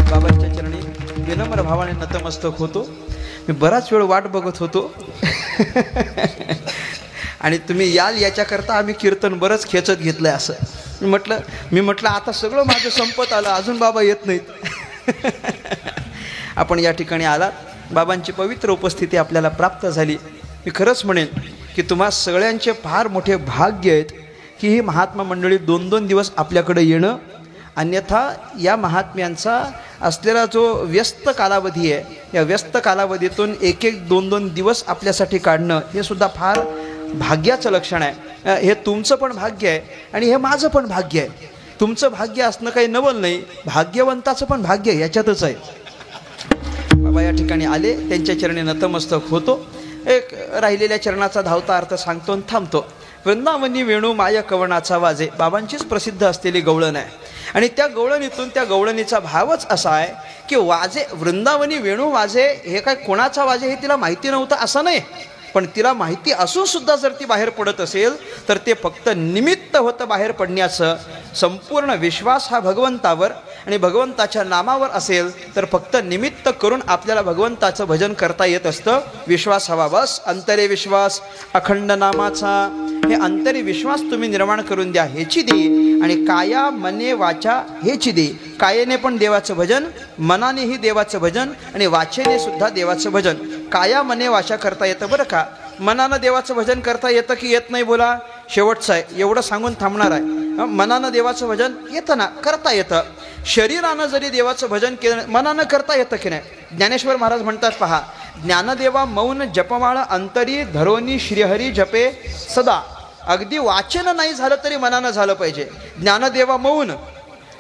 बाबांच्या चरणी विनम्र भावाने नतमस्तक होतो. मी बराच वेळ वाट बघत होतो आणि तुम्ही याल याच्याकरता आम्ही कीर्तन बरंच खेचत घेतलंय. असं मी म्हटलं आता सगळं माझं संपत आलं, अजून बाबा येत नाहीत. आपण या ठिकाणी आलात, बाबांची पवित्र उपस्थिती आपल्याला प्राप्त झाली. मी खरंच म्हणेन की तुम्हा सगळ्यांचे फार मोठे भाग्य आहेत की ही महात्मा मंडळी 2-2 दिवस आपल्याकडे येणं, अन्यथा या महात्म्यांचा असलेला जो व्यस्त कालावधी आहे, या व्यस्त कालावधीतून 1-2 दिवस आपल्यासाठी काढणं हे सुद्धा फार भाग्याचं लक्षण आहे. हे तुमचं पण भाग्य आहे आणि हे माझं पण भाग्य आहे. तुमचं भाग्य असणं काही नवल नाही, भाग्यवंताचं पण भाग्य याच्यातच आहे. बाबा या ठिकाणी आले, त्यांच्या चरणी नतमस्तक होतो. एक राहिलेल्या चरणाचा धावता अर्थ सांगतो आणि थांबतो. वृंदावनी वेणू माया कवनाचा वाजे, बाबांचीच प्रसिद्ध असलेली गवळण आहे. आणि त्या गवळणीतून त्या गवळणीचा भावच असा आहे की वाजे, वृंदावनी वेणू वाजे, हे काय कोणाचा वाजे हे तिला माहिती नव्हतं असं नाही, पण तिला माहिती असून सुद्धा जर ती बाहेर पडत असेल तर ते फक्त निमित्त होतं बाहेर पडण्याचं. संपूर्ण विश्वास हा भगवंतावर आणि भगवंताच्या नामावर असेल तर फक्त निमित्त करून आपल्याला भगवंताचं भजन करता येत असतं. विश्वास हवा, बस. अंतरे विश्वास अखंड नामाचा, हे अंतरी विश्वास तुम्ही निर्माण करून द्या, हेची दे. आणि काया मने वाचा हेची दे. कायेने पण देवाचं भजन, मनानेही देवाचं भजन आणि वाचेने सुद्धा देवाचं भजन. काया मने वाचा करता येतं बरं का. मनानं देवाचं भजन करता येतं की येत नाही? बोला. शेवटचं आहे, एवढं सांगून थांबणार आहे. मनानं देवाचं भजन येतं ना, करता येतं. शरीरानं जरी देवाचं भजन केलं, मनानं करता येतं की नाही? ज्ञानेश्वर महाराज म्हणतात पहा, ज्ञानदेवा मौन जपमाळ अंतरी धरोनी श्रीहरी जपे सदा. अगदी वाचन नाही झालं तरी मनानं झालं पाहिजे. ज्ञानदेवा मौन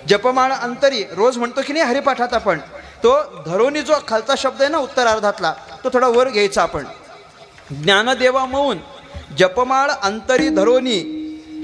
जपमाळ अंतरी रोज म्हणतो की नाही हरिपाठात आपण, तो धरोनी जो खालचा शब्द आहे ना उत्तरार्धातला, तो थोडा वर घ्यायचा आपण. ज्ञानदेवा मौन, जपमाळ अंतरी धरोनी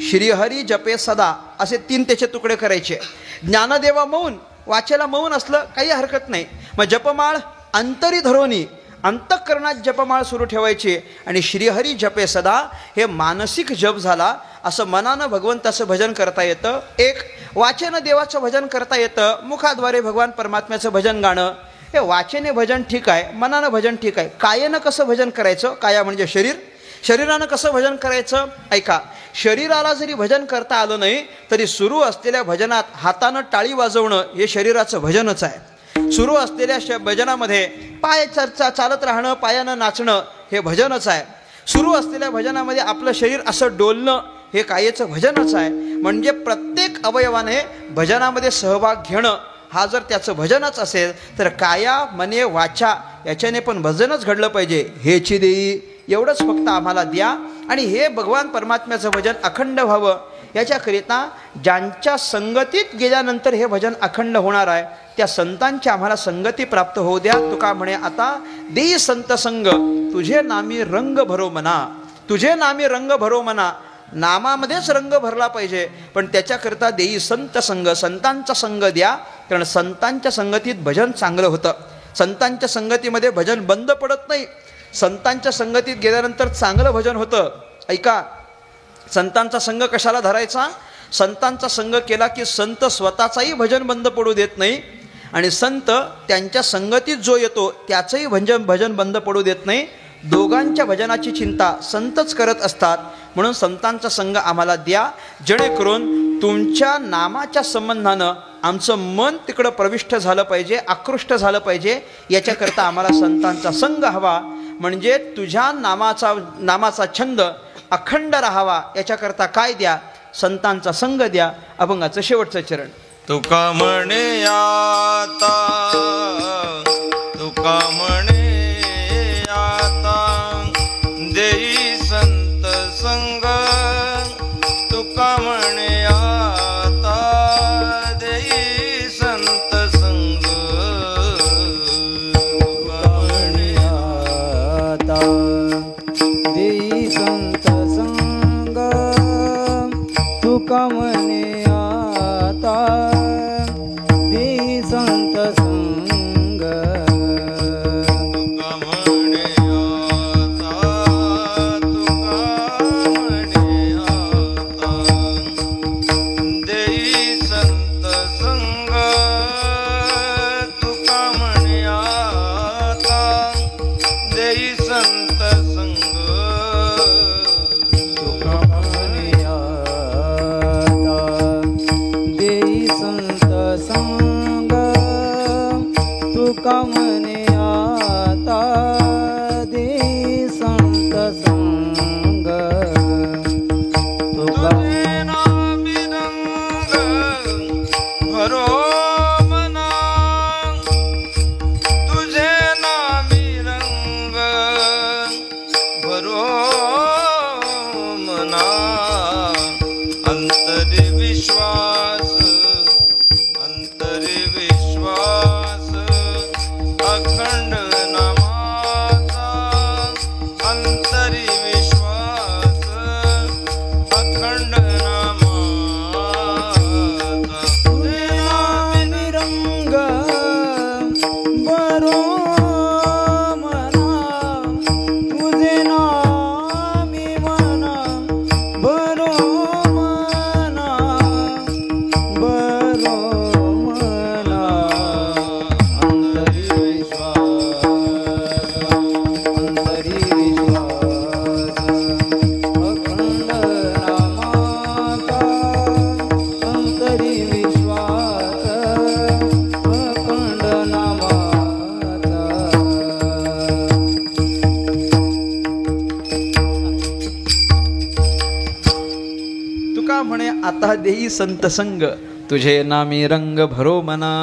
श्रीहरी जपे सदा, असे 3 त्याचे तुकडे करायचे. ज्ञानदेवा मौन, वाचेला मौन असलं काही हरकत नाही. मग जपमाळ अंतरी धरोनी, अंतःकरणात जपमाळ सुरू ठेवायची. आणि श्रीहरी जपे सदा, हे मानसिक जप झाला. असं मनानं भगवंताचं भजन करता येतं. एक वाचेनं देवाचं भजन करता येतं, मुखाद्वारे भगवान परमात्म्याचं भजन गाणं. हे वाचेने भजन ठीक आहे, मनानं भजन ठीक आहे. कायेनं कसं भजन करायचं? काया म्हणजे शरीर. शरीरानं कसं भजन करायचं? ऐका, शरीराला जरी भजन करता आलं नाही तरी सुरू असलेल्या भजनात हातानं टाळी वाजवणं हे शरीराचं भजनच आहे. सुरू असलेल्या भजनामध्ये पाय चालत राहणं, पायानं नाचणं हे भजनच आहे. सुरू असलेल्या भजनामध्ये आपलं शरीर असं डोलणं हे कायेचं भजनच आहे. म्हणजे प्रत्येक अवयवाने भजनामध्ये सहभाग घेणं हा जर त्याचं भजनच असेल तर काया मने वाचा याच्याने पण भजनच घडलं पाहिजे. हेची देई, एवढंच फक्त आम्हाला द्या. आणि हे भगवान परमात्म्याचं भजन अखंड व्हावं याच्याकरिता ज्यांच्या संगतीत गेल्यानंतर हे भजन अखंड होणार आहे त्या संतांची आम्हाला संगती प्राप्त होऊ द्या. तुका म्हणे आता देई संत संग, तुझे नामी रंग भरो मना. तुझे नामी रंग भरो मना, नामामध्येच रंग भरला पाहिजे, पण त्याच्याकरता देई संत संग, संतांचा संग द्या. कारण संतांच्या संगतीत भजन चांगलं होतं. संतांच्या संगतीमध्ये भजन बंद पडत नाही. संतांच्या संगतीत गेल्यानंतर चांगलं भजन होतं. ऐका, संतांचा संग कशाला धरायचा? संतांचा संग केला की संत स्वतःचाही भजन बंद पडू देत नाही आणि संत त्यांच्या संगतीत जो येतो त्याचंही भजन बंद पडू देत नाही. दोघांच्या भजनाची चिंता संतच करत असतात. म्हणून संतांचा संग आम्हाला द्या, जेणेकरून तुमच्या नामाच्या संबंधानं आमचं मन तिकडं प्रविष्ट झालं पाहिजे, आकृष्ट झालं पाहिजे. याच्याकरता आम्हाला संतांचा संग हवा. म्हणजे तुझ्या नामाचा छंद अखंड राहावा याच्याकरता काय द्या? संतांचा संग द्या. अभंगाचं शेवटचं चरण. तुका म्हणे आता, तुका म्हणे आता देई संत संग, तुका म्हणे आता देई संत संग, तुका म्हणे आता देई संत संग, तुका म्हणे आता देई संत संग, तुका म्हणे आता, तुका म्हणे आता देई संत संग, तुका म्हणे आता देई संत संग, तुका म्हणे आता देई संत संग, तुका म्हणे आता देई संत संग, तुका तुझे नामी रंग भरो मना, तुझे नामी रंग भरो मना, अंतरी विश्वास, अंतरी विश्वास अखंड नामाचा, अंतरी विश्वास अखंड नामाचा. तुझे नामी रंग बरो मना, तुझे नामी मना बरो मना, बरो मना, अंतरी विश्वास, अंतरी विश्वास अखंड नामाचा, अंतरी विश्वास अखंड नामाचा. तुका म्हणे आता देई संत संग, तुझे नामी रंग भरो मना.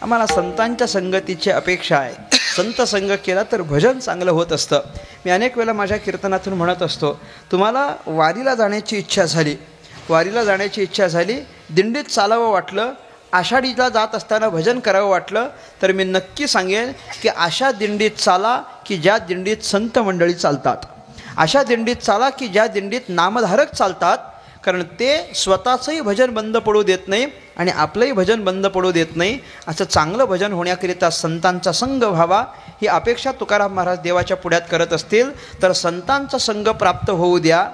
आम्हाला संतांच्या संगतीची अपेक्षा आहे. संत संग केला तर भजन चांगलं होत असतं. मी अनेक वेळा माझ्या कीर्तनातून म्हणत असतो, तुम्हाला वारीला जाण्याची इच्छा झाली, वारीला जाण्याची इच्छा झाली, दिंडीत चालावं वाटलं, आषाढीला जात असताना भजन करावं वाटलं, तर मी नक्की सांगेन की अशा दिंडीत चाला की ज्या दिंडीत संत मंडळी चालतात. अशा दिंडीत चाला की ज्या दिंडीत नामधारक चालतात, कारण ते स्वतःचंही भजन बंद पडू देत नाही आणि आपलंही भजन बंद पडू देत नाही. असं चांगलं भजन होण्याकरिता संतांचा संग व्हावा ही अपेक्षा तुकाराम महाराज देवाच्या पुढ्यात करत असतील तर संतांचा संग प्राप्त होऊ द्या.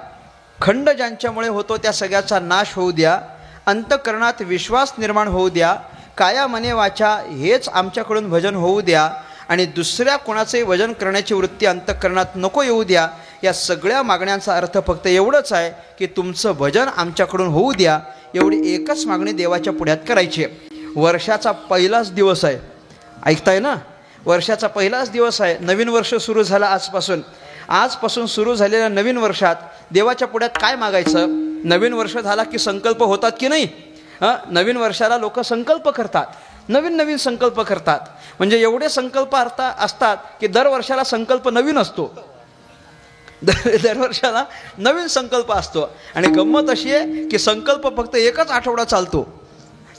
खंड ज्यांच्यामुळे होतो त्या सगळ्याचा नाश होऊ द्या. अंतःकरणात विश्वास निर्माण होऊ द्या. काया मने वाचा हेच आमच्याकडून भजन होऊ द्या आणि दुसऱ्या कोणाचंही भजन करण्याची वृत्ती अंतःकरणात नको येऊ द्या. या सगळ्या मागण्यांचा अर्थ फक्त एवढंच आहे की तुमचं भजन आमच्याकडून होऊ द्या. एवढी एकच मागणी देवाच्या पुढ्यात करायची आहे. वर्षाचा पहिलाच दिवस आहे, ऐकताय ना, वर्षाचा पहिलाच दिवस आहे. नवीन वर्ष सुरू झालं आजपासून सुरू झालेल्या नवीन वर्षात देवाच्या पुढ्यात काय मागायचं? नवीन वर्ष झाला की संकल्प होतात की नाही? नवीन वर्षाला लोक संकल्प करतात, नवीन संकल्प करतात. म्हणजे एवढे संकल्प असतात की दरवर्षाला संकल्प नवीन असतो, दरवर्षाला नवीन संकल्प असतो. आणि गंमत अशी आहे की संकल्प फक्त एकच आठवडा चालतो,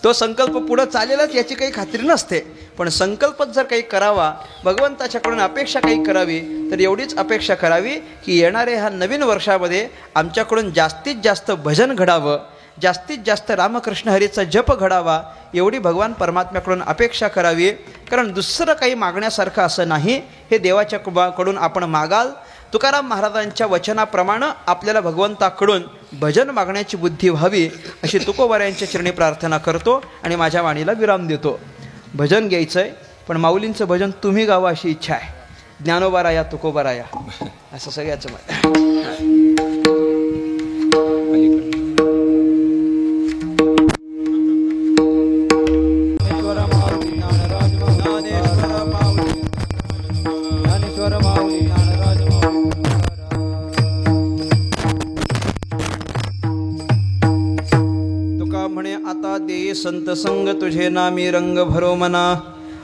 तो संकल्प पुढं चालेलच याची काही खात्री नसते. पण संकल्पच जर काही करावा, भगवंताच्याकडून अपेक्षा काही करावी, तर एवढीच अपेक्षा करावी की येणारे ह्या नवीन वर्षामध्ये आमच्याकडून जास्तीत जास्त भजन घडावं, जास्तीत जास्त रामकृष्ण हरीचा जप घडावा, एवढी भगवान परमात्म्याकडून अपेक्षा करावी. कारण दुसरं काही मागण्यासारखं असं नाही. हे देवाच्या कडून आपण मागाल. तुकाराम महाराजांच्या वचनाप्रमाणे आपल्याला भगवंताकडून भजन मागण्याची बुद्धी व्हावी अशी तुकोबारायांच्या चरणी प्रार्थना करतो आणि माझ्या वाणीला विराम देतो. भजन घ्यायचं आहे, पण माऊलींचं भजन तुम्ही गावा अशी इच्छा आहे. ज्ञानोबाराया तुकोबाराया असं सगळ्याचं मत. संत संग तुझे नामी रंग भरो मना.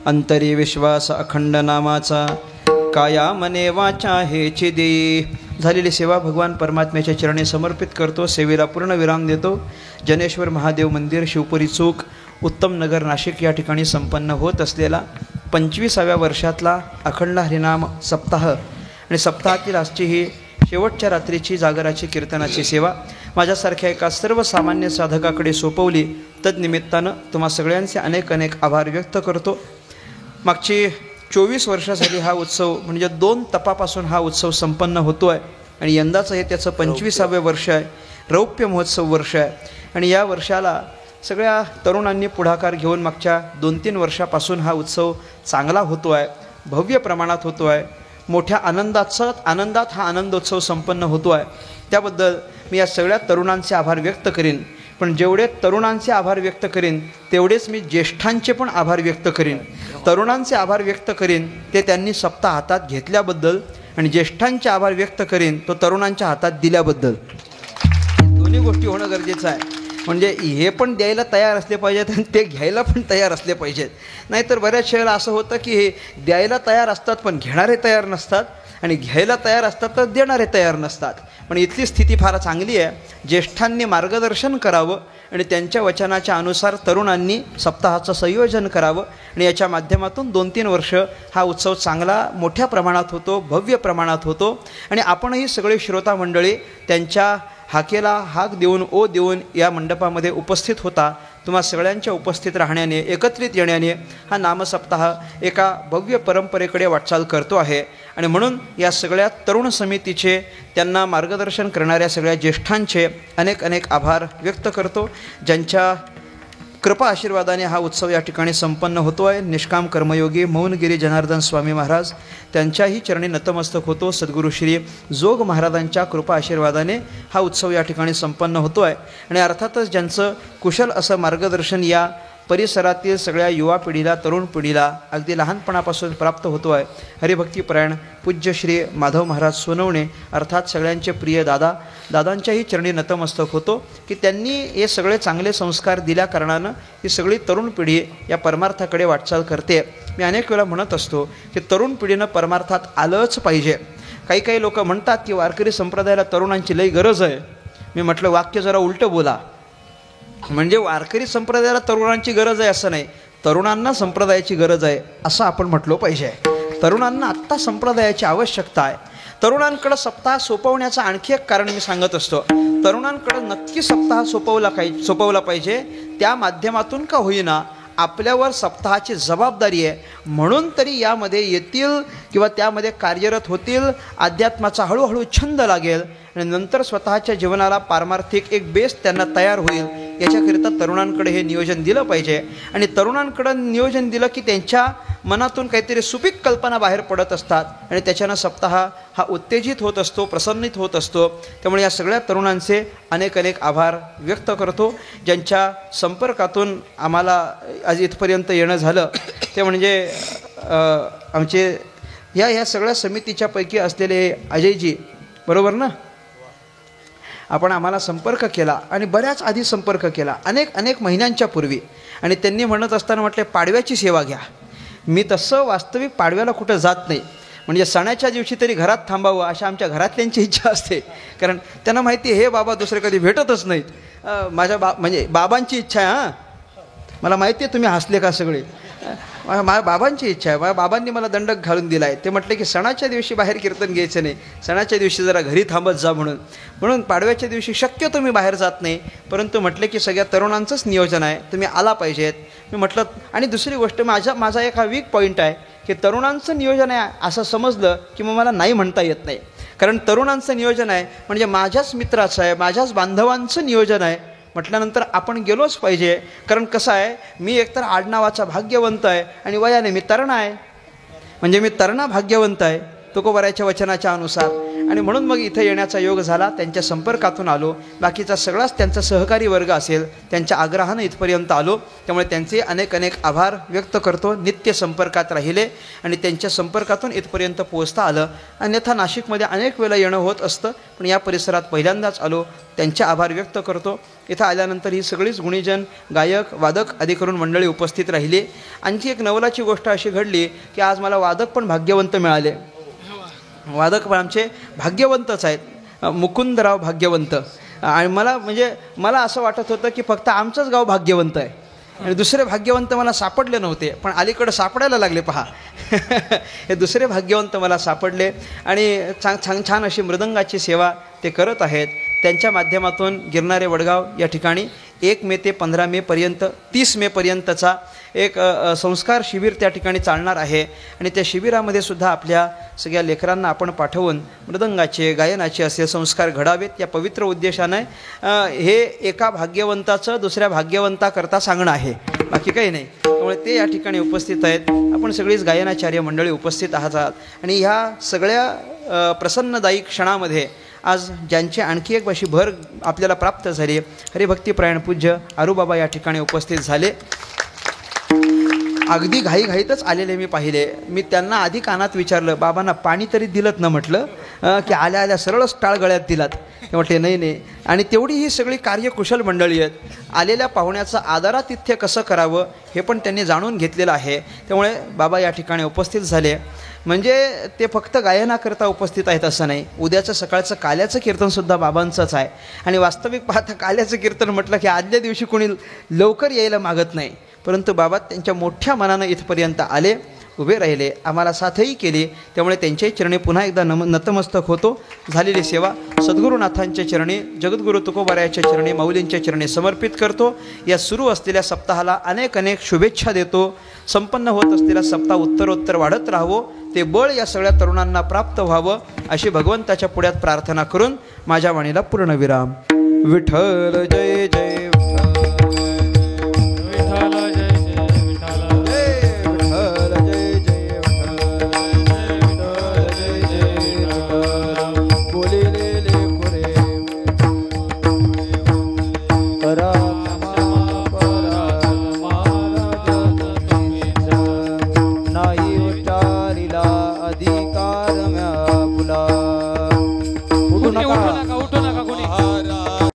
अंतरी विश्वास अखंड नामाचा काया मने वाचा हेची दे. झालेली सेवा भगवान परमात्म्याच्या चरणी समर्पित करतो. सेवेला पूर्ण विराम देतो. जनेश्वर महादेव मंदिर, शिवपुरी चौक, उत्तम नगर, नाशिक या ठिकाणी संपन्न होत असलेला 25व्या वर्षातला अखंड हरिनाम सप्ताह आणि सप्ताहातील आजची ही शेवटच्या रात्रीची जागराची कीर्तनाची सेवा माझ्यासारख्या एका सर्वसामान्य साधकाकडे सोपवली. तदनिमित्तानं तुम्हा सगळ्यांचे अनेक अनेक आभार व्यक्त करतो. मागची 24 वर्ष झाली हा उत्सव, म्हणजे 2 तपापासून हा उत्सव संपन्न होतो आहे आणि यंदाचं हे त्याचं 25वे वर्ष आहे. रौप्य महोत्सव वर्ष आहे आणि या वर्षाला सगळ्या तरुणांनी पुढाकार घेऊन मागच्या 2-3 वर्षापासून हा उत्सव चांगला होतो आहे, भव्य प्रमाणात होतो आहे. मोठ्या आनंदात हा आनंदोत्सव संपन्न होतो आहे. त्याबद्दल मी या सगळ्या तरुणांचे आभार व्यक्त करीन. पण जेवढे तरुणांचे आभार व्यक्त करीन तेवढेच मी ज्येष्ठांचे पण आभार व्यक्त करीन. तरुणांचे आभार व्यक्त करीन ते त्यांनी सप्ताह हातात घेतल्याबद्दल आणि ज्येष्ठांचे आभार व्यक्त करीन तो तरुणांच्या हातात दिल्याबद्दल. दोन्ही गोष्टी होणं गरजेचं आहे. म्हणजे हे पण द्यायला तयार असले पाहिजेत आणि ते घ्यायला पण तयार असले पाहिजेत. नाहीतर बऱ्याच वेळेला असं होतं की हे द्यायला तयार असतात पण घेणारे तयार नसतात आणि घ्यायला तयार असतात तर देणारे तयार नसतात. पण इथली स्थिती फार चांगली आहे. ज्येष्ठांनी मार्गदर्शन करावं आणि त्यांच्या वचनाच्या अनुसार तरुणांनी सप्ताहाचं संयोजन करावं आणि याच्या माध्यमातून 2-3 वर्ष हा उत्सव चांगला मोठ्या प्रमाणात होतो, भव्य प्रमाणात होतो. आणि आपणही सगळे श्रोता मंडळी त्यांच्या हाकेला हाक देऊन ओ देऊन या मंडपामध्ये उपस्थित होता. तुम्हा सगळ्यांच्या उपस्थित राहण्याने, एकत्रित येण्याने हा नामसप्ताह एका भव्य परंपरेकडे वाटचाल करतो आहे. आणि म्हणून या सगळ्या तरुण समितीचे, त्यांना मार्गदर्शन करणाऱ्या सगळ्या ज्येष्ठांचे अनेक अनेक आभार व्यक्त करतो. ज्यांच्या कृपा आशीर्वादाने हा उत्सव या ठिकाणी संपन्न होतो आहे. निष्काम कर्मयोगी मौनगिरी जनार्दन स्वामी महाराज त्यांच्याही चरणी नतमस्तक होतो. सद्गुरू श्री जोग महाराजांच्या कृपा आशीर्वादाने हा उत्सव या ठिकाणी संपन्न होतो आहे. आणि अर्थातच ज्यांचं कुशल असं मार्गदर्शन या परिसरातील सगळ्या युवा पिढीला, तरुण पिढीला अगदी लहानपणापासून प्राप्त होतो आहे. हरिभक्तीपरायण पूज्य श्री माधव महाराज सोनवणे अर्थात सगळ्यांचे प्रिय दादांच्याही चरणी नतमस्तक होतो की त्यांनी हे सगळे चांगले संस्कार दिल्या कारणानं ही सगळी तरुण पिढी या परमार्थाकडे वाटचाल करते. मी अनेक वेळा म्हणत असतो की तरुण पिढीनं परमार्थात आलंच पाहिजे. काही लोक म्हणतात की वारकरी संप्रदायाला तरुणांची लई गरज आहे. मी म्हटलं वाक्य जरा उलटं बोला. म्हणजे वारकरी संप्रदायाला तरुणांची गरज आहे असं नाही, तरुणांना संप्रदायाची गरज आहे असं आपण म्हटलं पाहिजे. तरुणांना आत्ता संप्रदायाची आवश्यकता आहे. तरुणांकडं सप्ताह सोपवण्याचं आणखी एक कारण मी सांगत असतो. तरुणांकडं नक्की सप्ताह सोपवला पाहिजे. त्या माध्यमातून का होईना आपल्यावर सप्ताहाची जबाबदारी आहे, म्हणून तरी यामध्ये येतील किंवा त्यामध्ये कार्यरत होतील. अध्यात्माचा हळूहळू छंद लागेल आणि नंतर स्वतःच्या जीवनाला पारमार्थिक एक बेस त्यांना तयार होईल. याच्याकरिता तरुणांकडे हे नियोजन दिलं पाहिजे. आणि तरुणांकडं नियोजन दिलं की त्यांच्या मनातून काहीतरी सुपीक कल्पना बाहेर पडत असतात आणि त्याच्यानं सप्ताह हा उत्तेजित होत असतो, प्रसन्नित होत असतो. त्यामुळे या सगळ्या तरुणांचे अनेक अनेक आभार व्यक्त करतो. ज्यांच्या संपर्कातून आम्हाला आज इथपर्यंत येणं झालं ते म्हणजे आमचे ह्या सगळ्या समितीच्या पैकी असलेले अजयजी, बरोबर ना? आपण आम्हाला संपर्क केला आणि बऱ्याच आधी संपर्क केला, अनेक महिन्यांच्या पूर्वी. आणि त्यांनी म्हणत असताना म्हटले पाडव्याची सेवा घ्या. मी तसं वास्तविक पाडव्याला कुठं जात नाही, म्हणजे सणाच्या दिवशी तरी घरात थांबावं अशा आमच्या घरातल्यांची इच्छा असते. कारण त्यांना माहिती आहे हे बाबा दुसरे कधी भेटतच नाहीत. माझ्या म्हणजे बाबांची इच्छा आहे. हां, मला माहिती आहे तुम्ही हसले का सगळे. माझ्या बाबांची इच्छा आहे. माझ्या बाबांनी मला दंडक घालून दिला आहे. ते म्हटले की सणाच्या दिवशी बाहेर कीर्तन घ्यायचं नाही, सणाच्या दिवशी जरा घरी थांबत जा म्हणून पाडव्याच्या दिवशी शक्यतो मी बाहेर जात नाही. परंतु म्हटले की सगळ्या तरुणांचंच नियोजन आहे, तुम्ही आला पाहिजेत. मी म्हटलं. आणि दुसरी गोष्ट माझा एक हा वीक पॉईंट आहे की तरुणांचं नियोजन आहे असं समजलं की मग मला नाही म्हणता येत नाही. कारण तरुणांचं नियोजन आहे म्हणजे माझ्याच मित्राचं आहे, माझ्याच बांधवांचं नियोजन आहे म्हटल्यानंतर आपण गेलोच पाहिजे. कारण कसं आहे, मी एकतर आडनावाचा भाग्यवंत आहे आणि वयाने मी तरणा आहे, म्हणजे मी तरणा भाग्यवंत आहे तुकोबाराच्या वचनाच्या अनुसार. आणि म्हणून मग इथं येण्याचा योग झाला. त्यांच्या संपर्कातून आलो. बाकीचा सगळाच त्यांचा सहकारी वर्ग असेल त्यांच्या आग्रहानं इथपर्यंत आलो. त्यामुळे त्यांचे अनेक आभार व्यक्त करतो. नित्य संपर्कात राहिले आणि त्यांच्या संपर्कातून इथपर्यंत पोहोचता आलं. अन्यथा नाशिकमध्ये अनेक वेळा येणं होत असतं, पण या परिसरात पहिल्यांदाच आलो. त्यांचे आभार व्यक्त करतो. इथं आल्यानंतर ही सगळीच गुणीजन, गायक, वादक आदी करून मंडळी उपस्थित राहिली. आणखी एक नवलाची गोष्ट अशी घडली की आज मला वादक पण भाग्यवंत मिळाले. वादक पण आमचे भाग्यवंतच आहेत, मुकुंदराव भाग्यवंत. आणि मला असं वाटत होतं की फक्त आमचंच गाव भाग्यवंत आहे आणि दुसरे भाग्यवंत मला सापडले नव्हते, पण अलीकडं सापडायला लागले. पहा हे दुसरे भाग्यवंत मला सापडले आणि छान अशी मृदंगाची सेवा ते करत आहेत. त्यांच्या माध्यमातून गिरणारे वडगाव या ठिकाणी 1 मे ते 15 मेपर्यंत 30 मेपर्यंतचा एक संस्कार शिबिर त्या ठिकाणी चालणार आहे. आणि त्या शिबिरामध्ये सुद्धा आपल्या सगळ्या लेकरांना आपण पाठवून मृदंगाचे, गायनाचे असे संस्कार घडावेत या पवित्र उद्देशाने हे एका भाग्यवंताचं दुसऱ्या भाग्यवंताकरता सांगणं आहे, बाकी काही नाही. त्यामुळे ते या ठिकाणी उपस्थित आहेत. आपण सगळीच गायनाचार्य मंडळी उपस्थित आहात. आणि ह्या सगळ्या प्रसन्नदायी क्षणामध्ये आज ज्यांची आणखी एक अशी भर आपल्याला प्राप्त झाली, हरिभक्तीपरायण पूज्य आरूबाबा या ठिकाणी उपस्थित झाले. अगदी घाईतच आलेले मी पाहिले. मी त्यांना आधी कानात विचारलं, बाबांना पाणी तरी दिलत ना म्हटलं, की आल्या सरळच टाळ गळ्यात दिलात. ते म्हटले नाही. आणि तेवढी ही सगळी कार्यकुशल मंडळी आहेत. आलेल्या पाहुण्याचं आदरातिथ्य कसं करावं हे पण त्यांनी जाणून घेतलेलं आहे. त्यामुळे बाबा या ठिकाणी उपस्थित झाले. म्हणजे ते फक्त गायनाकरता उपस्थित आहेत असं नाही. उद्याचं सकाळचं काल्याचं कीर्तनसुद्धा बाबांचंच आहे. आणि वास्तविक पाहता काल्याचं कीर्तन म्हटलं की आदल्या दिवशी कोणी लवकर यायला मागत नाही, परंतु बाबा त्यांच्या मोठ्या मनानं इथपर्यंत आले, उभे राहिले, आम्हाला साथही केली. त्यामुळे त्यांच्याही चरणी पुन्हा एकदा नतमस्तक होतो. झालेली सेवा सद्गुरुनाथांच्या चरणी, जगद्गुरु तुकोबारायाच्या चरणी, माऊलींच्या चरणी समर्पित करतो. या सुरू असलेल्या सप्ताहाला अनेक शुभेच्छा देतो. संपन्न होत असलेला सप्ताह उत्तरोत्तर वाढत राहावं, ते बळ या सगळ्या तरुणांना प्राप्त व्हावं अशी भगवंताच्या पुढ्यात प्रार्थना करून माझ्या वाणीला पूर्णविराम. विठ्ठल जय जय विठ्ठल.